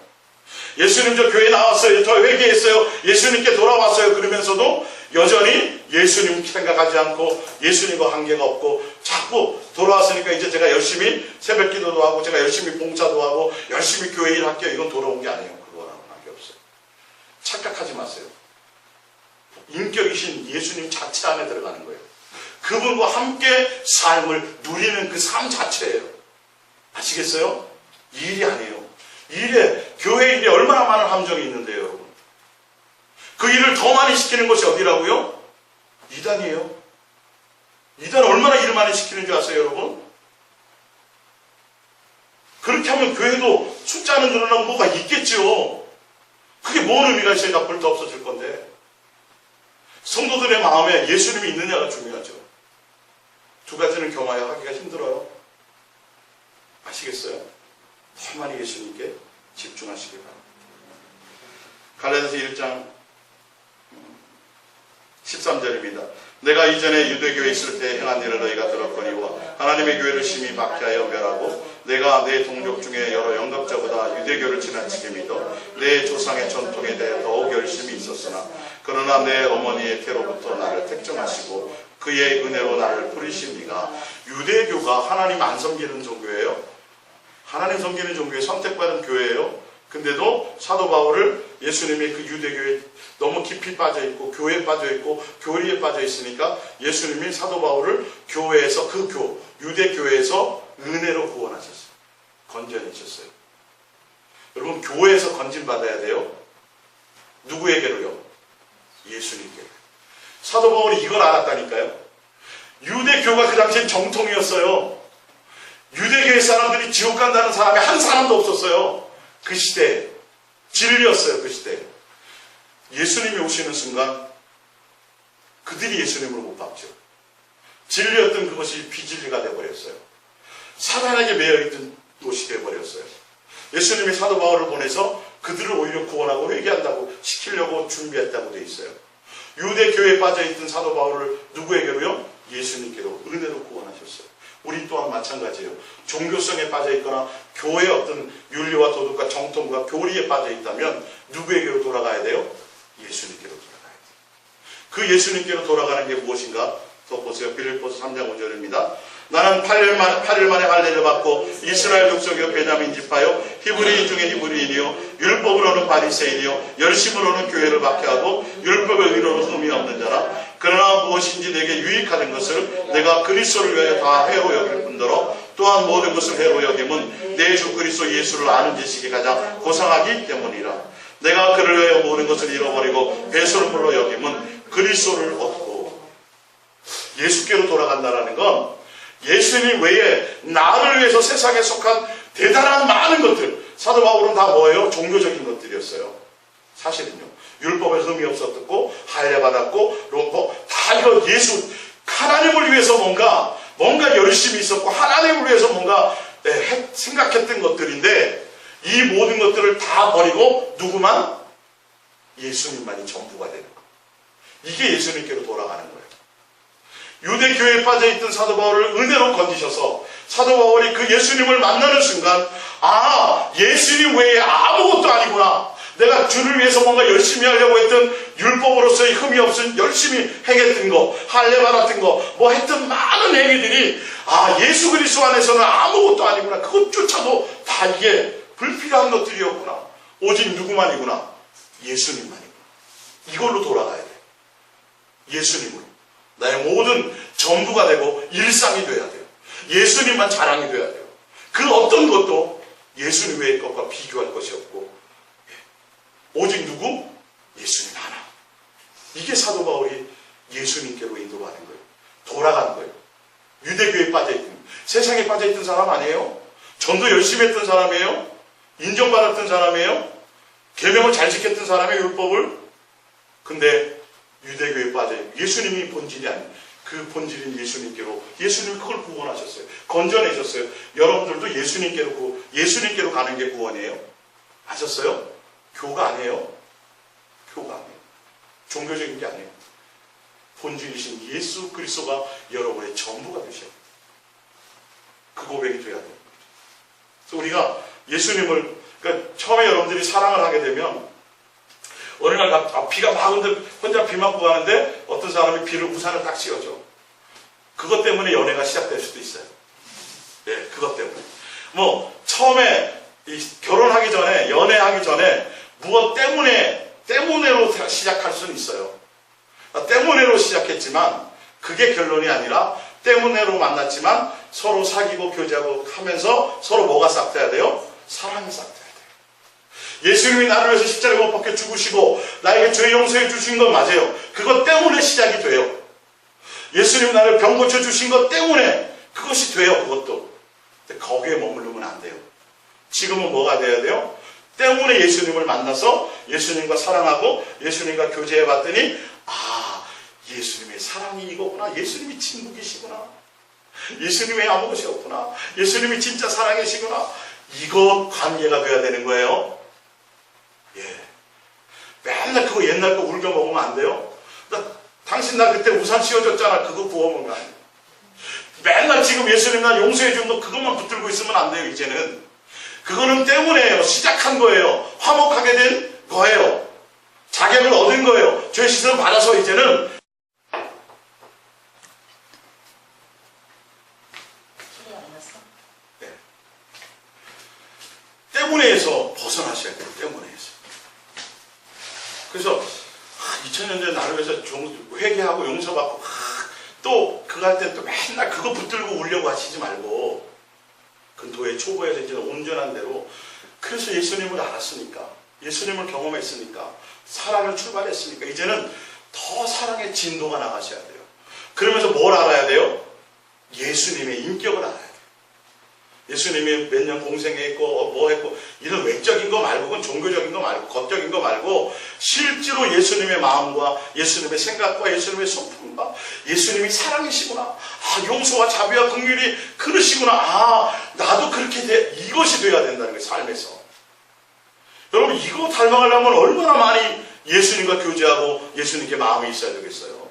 Speaker 1: 예수님 저 교회 나왔어요. 저 회개했어요. 예수님께 돌아왔어요. 그러면서도 여전히 예수님 생각하지 않고 예수님과 관계가 없고 자꾸 돌아왔으니까 이제 제가 열심히 새벽 기도도 하고 제가 열심히 봉사도 하고 열심히 교회 일 할게요. 이건 돌아온 게 아니에요. 그거랑은 관계없어요. 착각하지 마세요. 인격이신 예수님 자체 안에 들어가는 거예요. 그분과 함께 삶을 누리는 그 삶 자체예요. 아시겠어요? 일이 아니에요. 일에, 교회 일에 얼마나 많은 함정이 있는데요, 여러분. 그 일을 더 많이 시키는 것이 어디라고요? 이단이에요. 이단 얼마나 일을 많이 시키는 줄 아세요, 여러분? 그렇게 하면 교회도 숫자는 늘어나고 뭐가 있겠죠. 그게 뭔 의미가 있어야 나쁠 데 없어질 건데. 성도들의 마음에 예수님이 있느냐가 중요하죠. 두 가지는 겸하여 하기가 힘들어요. 아시겠어요? 더 많이 예수님께 집중하시기 바랍니다. 갈라디아서 1장 13절입니다. 내가 이전에 유대교에 있을 때 행한 일을 너희가 들었거니와 하나님의 교회를 심히 박해하여 멸하고 내가 내 동족 중에 여러 영접자보다 유대교를 지나치게 믿어 내 조상의 전통에 대해 더욱 열심히 있었으나 그러나 내 어머니의 태로부터 나를 택정하시고 그의 은혜로 나를 부르시니가. 유대교가 하나님 안 섬기는 종교예요. 하나님 섬기는 종교에 선택받은 교회예요. 근데도 사도 바울을 예수님이 그 유대교에 너무 깊이 빠져있고 교회에 빠져있고 교리에 빠져있으니까 예수님이 사도 바울을 교회에서 유대교회에서 은혜로 구원하셨어요. 건져내셨어요. 여러분 교회에서 건진받아야 돼요. 누구에게로요? 예수님께. 사도 바울이 이걸 알았다니까요. 유대교가 그 당시엔 정통이었어요. 유대교의 사람들이 지옥 간다는 사람이 한 사람도 없었어요. 그 시대에. 진리였어요. 그 시대에. 예수님이 오시는 순간 그들이 예수님을 못 봤죠. 진리였던 그것이 비진리가 되어버렸어요. 사단에게 매여있던 곳이 되어버렸어요. 예수님이 사도 바울을 보내서 그들을 오히려 구원하고 회개한다고 시키려고 준비했다고 되어 있어요. 유대교회에 빠져있던 사도 바울을 누구에게로요? 예수님께로 은혜로 구원하셨어요. 우리 또한 마찬가지예요. 종교성에 빠져있거나 교회의 어떤 윤리와 도덕과 정통과 교리에 빠져있다면 누구에게로 돌아가야 돼요? 예수님께로 돌아가야 돼요. 그 예수님께로 돌아가는 게 무엇인가? 더 보세요. 빌립보서 3장 5절입니다. 나는 8일 만에 할례를 받고 이스라엘 족속이요 베냐민 지파요 히브리인 중에 히브리인이요 율법으로는 바리새인이요 열심으로는 교회를 박해하고 율법의 의로는 흠이 없는 자라. 그러나 무엇인지 내게 유익하는 것을 내가 그리스도를 위하여 다 해로 여길 뿐더러 또한 모든 것을 해로 여김은 내 주 그리스도 예수를 아는 지식이 가장 고상하기 때문이라. 내가 그를 위하여 모든 것을 잃어버리고 배설물로 여김은 그리스도를 얻고. 예수께로 돌아간다는 건 예수님 외에 나를 위해서 세상에 속한 대단한 많은 것들, 사도 바울은 다 뭐예요? 종교적인 것들이었어요. 사실은요. 율법에 흠이 없었고 할례 받았고 다 이거 예수 하나님을 위해서 뭔가 열심히 있었고 하나님을 위해서 뭔가 생각했던 것들인데 이 모든 것들을 다 버리고 누구만? 예수님만이 전부가 되는 거예요. 이게 예수님께로 돌아가는 거예요. 유대교회에 빠져있던 사도 바울을 은혜로 건지셔서 사도 바울이 그 예수님을 만나는 순간 예수님 외에 아무것도 아니구나. 내가 주를 위해서 뭔가 열심히 하려고 했던 율법으로서의 흠이 없은 열심히 행했던 거, 할례 받았던 거, 뭐 했던 많은 행위들이 예수 그리스도 안에서는 아무것도 아니구나. 그것조차도 다 이게 불필요한 것들이었구나. 오직 누구만이구나? 예수님만이구나. 이걸로 돌아가야 돼. 예수님으로. 나의 모든 전부가 되고 일상이 돼야 돼요. 예수님만 자랑이 돼야 돼요. 그 어떤 것도 예수님 외의 것과 비교할 것이 없고 오직 누구? 예수님 하나. 이게 사도 바울이 예수님께로 인도하는 거예요. 돌아가는 거예요. 유대교에 빠져있던, 세상에 빠져있던 사람 아니에요? 전도 열심히 했던 사람이에요? 인정받았던 사람이에요? 계명을 잘 지켰던 사람의 율법을, 근데 유대교에 빠져요. 예수님이 본질이 아니에요. 그 본질인 예수님께로, 예수님이 그걸 구원하셨어요. 건져내셨어요. 여러분들도 예수님께로 가는 게 구원이에요. 아셨어요? 교가 아니에요. 교가 아니에요. 종교적인 게 아니에요. 본질이신 예수 그리스도가 여러분의 전부가 되셔요. 그 고백이 돼야 돼요. 그래서 우리가 예수님을, 그러니까 처음에 여러분들이 사랑을 하게 되면 어느 날 비가 막 오는데 혼자 비 맞고 가는데 어떤 사람이 우산을 딱 씌워줘. 그것 때문에 연애가 시작될 수도 있어요. 예, 그것 때문에. 처음에 결혼하기 전에, 연애하기 전에 무엇 때문에로 시작할 수는 있어요. 때문에로 시작했지만 그게 결론이 아니라 때문에로 만났지만 서로 사귀고 교제하고 하면서 서로 뭐가 싹돼야 돼요? 사랑이 싹돼야 돼요. 예수님이 나를 위해서 십자가에 못 박혀 죽으시고 나에게 죄 용서해 주신 건 맞아요. 그것 때문에 시작이 돼요. 예수님이 나를 병 고쳐 주신 것 때문에 그것이 돼요. 그것도. 근데 거기에 머무르면 안 돼요. 지금은 뭐가 돼야 돼요? 때문에 예수님을 만나서 예수님과 사랑하고 예수님과 교제해 봤더니 예수님의 사랑이 이거구나. 예수님이 친구이시구나. 예수님의 아무것이 없구나. 예수님이 진짜 사랑이시구나. 이거 관계가 돼야 되는 거예요. 예. 맨날 그거 옛날 거 울겨 먹으면 안 돼요. 당신 나 그때 우산 씌워줬잖아. 그거 부어 먹는 거 아니에요. 맨날 지금 예수님 나 용서해 준 거 그것만 붙들고 있으면 안 돼요. 이제는. 그거는 때문에요. 시작한 거예요. 화목하게 된 거예요. 자격을 얻은 거예요. 죄 씻음 받아서 이제는 때문에에서 벗어나셔야 돼요. 때문에에서. 그래서 2000년대 나를 위해서 회개하고 용서받고 또 그거 할 때 또 맨날 그거 붙들고 울려고 하시지 말고 근도의 초보에서 이제 온전한 대로. 그래서 예수님을 알았으니까, 예수님을 경험했으니까, 사랑을 출발했으니까 이제는 더 사랑의 진도가 나가셔야 돼요. 그러면서 뭘 알아야 돼요? 예수님의 인격을 알아야 돼요. 예수님이 몇 년 공생했고 뭐 했고 이런 외적인 거 말고, 그건 종교적인 거 말고 겉적인 거 말고 실제로 예수님의 마음과 예수님의 생각과 예수님의 성품과 예수님이 사랑이시구나. 용서와 자비와 긍휼이 그러시구나. 나도 그렇게 이것이 돼야 된다는 거예요. 삶에서. 여러분 이거 닮아가려면 얼마나 많이 예수님과 교제하고 예수님께 마음이 있어야 되겠어요.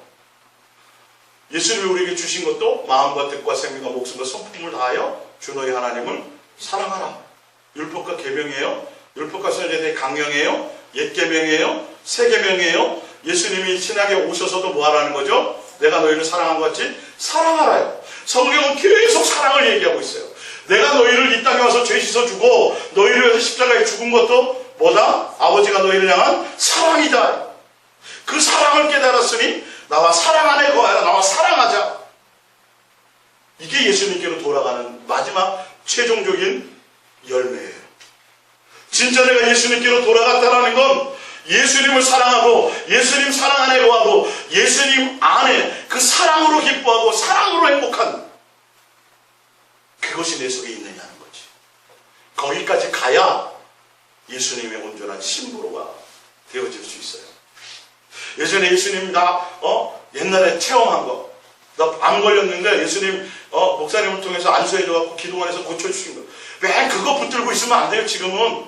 Speaker 1: 예수님이 우리에게 주신 것도 마음과 뜻과 생명과 목숨과 성품을 다하여 주 너희 하나님을 사랑하라. 율법과 계명이에요. 율법과 선지자의 강령이에요. 옛 계명이에요. 새 계명이에요. 예수님이 신약에 오셔서도 뭐 하라는 거죠? 내가 너희를 사랑한 것 같이 사랑하라요. 성경은 계속 사랑을 얘기하고 있어요. 내가 너희를 이 땅에 와서 죄 씻어주고 너희를 위해서 십자가에 죽은 것도 뭐다? 아버지가 너희를 향한 사랑이다. 그 사랑을 깨달았으니 나와 사랑 안에 거하라. 나와 사랑하자. 이게 예수님께로 돌아가는 마지막 최종적인 열매예요. 진짜 내가 예수님께로 돌아갔다라는 건 예수님을 사랑하고 예수님 사랑 안에 거하고 예수님 안에 그 사랑으로 기뻐하고 사랑으로 행복한 그것이 내 속에 있느냐는 거지. 거기까지 가야 예수님의 온전한 신부로가 되어질 수 있어요. 예전에 예수님 옛날에 체험한 거, 나 암 걸렸는데 예수님 목사님을 통해서 안수해줘갖고 기도원에서 고쳐주신 거, 맨 그거 붙들고 있으면 안 돼요. 지금은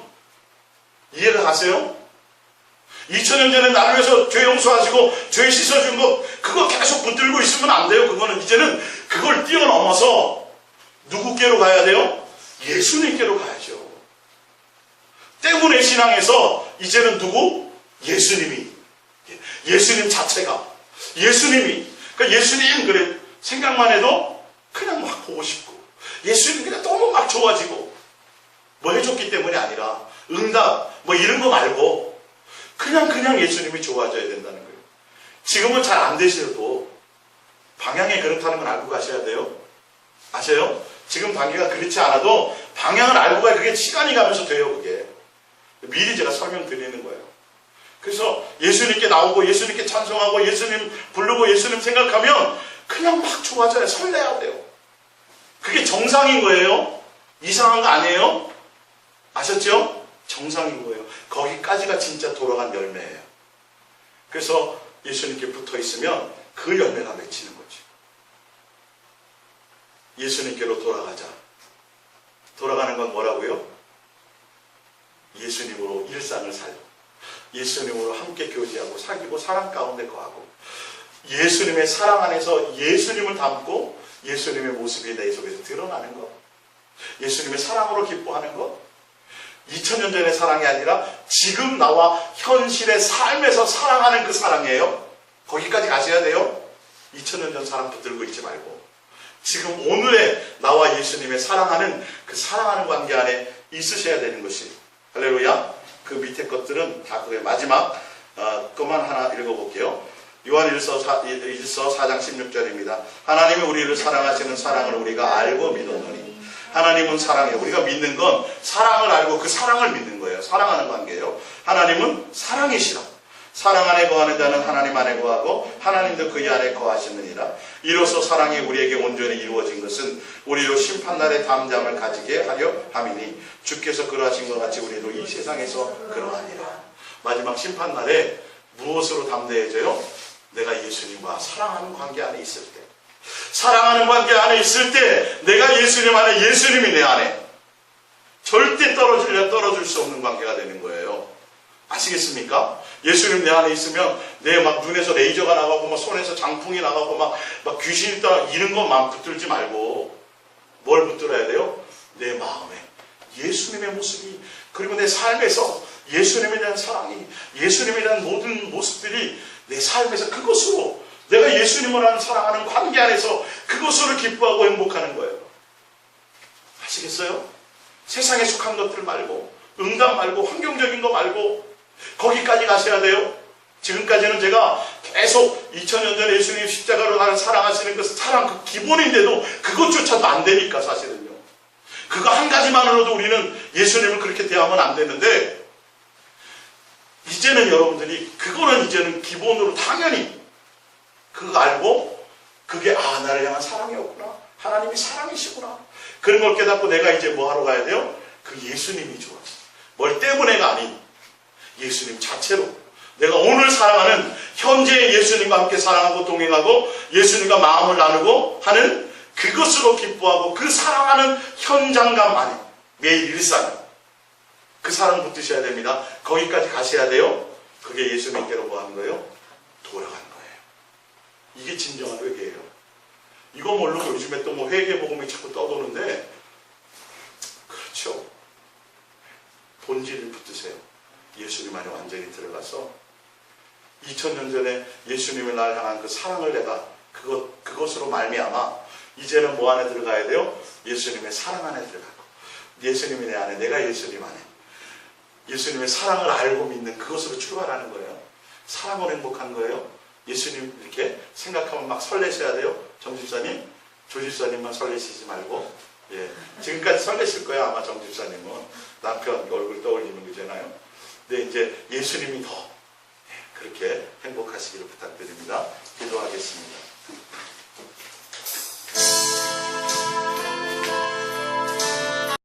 Speaker 1: 이해가 가세요? 2000년 전에 나를 위해서 죄 용서하시고 죄 씻어준 거 그거 계속 붙들고 있으면 안 돼요. 그거는 이제는 그걸 뛰어넘어서 누구께로 가야 돼요? 예수님께로 가야죠. 때문에 신앙에서 이제는 누구? 예수님 자체가, 예수님이, 그러니까 예수님 그래 생각만 해도 그냥 막 보고 싶고, 예수님 그냥 너무 막 좋아지고, 뭐 해줬기 때문이 아니라 응답 뭐 이런 거 말고 그냥 예수님이 좋아져야 된다는 거예요. 지금은 잘 안 되셔도 방향이 그렇다는 건 알고 가셔야 돼요. 아세요? 지금 단계가 그렇지 않아도 방향을 알고 가야 그게 시간이 가면서 돼요. 그게 미리 제가 설명드리는 거예요. 그래서 예수님께 나오고 예수님께 찬송하고 예수님 부르고 예수님 생각하면 그냥 막 좋아져요. 설레야 돼요. 그게 정상인 거예요. 이상한 거 아니에요. 아셨죠? 자. 정상인 거예요. 거기까지가 진짜 돌아간 열매예요. 그래서 예수님께 붙어 있으면 그 열매가 맺히는 거죠. 예수님께로 돌아가자. 돌아가는 건 뭐라고요? 예수님으로 일상을 살고, 예수님으로 함께 교제하고 사귀고 사랑 가운데 거하고, 예수님의 사랑 안에서 예수님을 담고 예수님의 모습이 내 속에서 드러나는 것, 예수님의 사랑으로 기뻐하는 것, 2000년 전의 사랑이 아니라 지금 나와 현실의 삶에서 사랑하는 그 사랑이에요. 거기까지 가셔야 돼요. 2000년 전 사랑 붙들고 있지 말고 지금 오늘의 나와 예수님의 사랑하는 그 사랑하는 관계 안에 있으셔야 되는 것이, 할렐루야. 그 밑에 것들은 다 그게 마지막 것만 하나 읽어볼게요. 요한일서 4장 16절입니다. 하나님이 우리를 사랑하시는 사랑을 우리가 알고 믿었노니. 하나님은 사랑이에요. 우리가 믿는 건 사랑을 알고 그 사랑을 믿는 거예요. 사랑하는 관계예요. 하나님은 사랑이시라. 사랑 안에 거하는 자는 하나님 안에 거하고 하나님도 그의 안에 거하시느니라. 이로써 사랑이 우리에게 온전히 이루어진 것은 우리로 심판날의 담잠을 가지게 하려 함이니 주께서 그러하신 것 같이 우리도 이 세상에서 그러하니라. 마지막 심판날에 무엇으로 담대해져요? 내가 예수님과 사랑하는 관계 안에 있을 때, 사랑하는 관계 안에 있을 때, 내가 예수님 안에, 예수님이 내 안에 절대 떨어질 수 없는 관계가 되는 거예요. 아시겠습니까? 예수님 내 안에 있으면 내 막 눈에서 레이저가 나가고 막 손에서 장풍이 나가고 막 귀신이 따라 이런 것만 붙들지 말고 뭘 붙들어야 돼요? 내 마음에 예수님의 모습이, 그리고 내 삶에서 예수님에 대한 사랑이, 예수님에 대한 모든 모습들이 내 삶에서 그것으로, 내가 예수님을 하는 사랑하는 관계 안에서 그것으로 기뻐하고 행복하는 거예요. 아시겠어요? 세상에 속한 것들 말고, 응답 말고, 환경적인 거 말고 거기까지 가셔야 돼요. 지금까지는 제가 계속 2000년 전에 예수님 십자가로 나를 사랑하시는 그 사랑, 그 기본인데도 그것조차도 안 되니까 사실은요. 그거 한 가지만으로도 우리는 예수님을 그렇게 대하면 안 되는데, 이제는 여러분들이 그거는 이제는 기본으로 당연히 그거 알고, 그게 나를 향한 사랑이었구나, 하나님이 사랑이시구나, 그런 걸 깨닫고 내가 이제 뭐 하러 가야 돼요? 그 예수님이 좋아서, 뭘 때문에가 아닌 예수님 자체로, 내가 오늘 사랑하는 현재의 예수님과 함께 사랑하고 동행하고 예수님과 마음을 나누고 하는 그것으로 기뻐하고 그 사랑하는 현장감 안에 매일 일상, 그 사랑 붙드셔야 됩니다. 거기까지 가셔야 돼요. 그게 예수님께로 뭐 하는 거예요? 돌아가는 거예요. 이게 진정한 회개예요. 이거 모르고 요즘에 또 뭐 회개 복음이 자꾸 떠도는데, 그렇죠. 본질을 붙드세요. 예수님 안에 완전히 들어가서 2000년 전에 예수님을 나를 향한 그 사랑을 내가 그것으로 말미암아 이제는 뭐 안에 들어가야 돼요? 예수님의 사랑 안에 들어가고, 예수님이 내 안에, 내가 예수님 안에, 예수님의 사랑을 알고 믿는 그것으로 출발하는 거예요. 사랑으로 행복한 거예요. 예수님 이렇게 생각하면 막 설레셔야 돼요. 정집사님, 조집사님만 설레시지 말고, 예, 지금까지 설레실 거예요. 아마 정집사님은 남편 얼굴 떠올리는 거잖아요. 근데 이제 예수님이 더 그렇게 행복하시기를 부탁드립니다. 기도하겠습니다.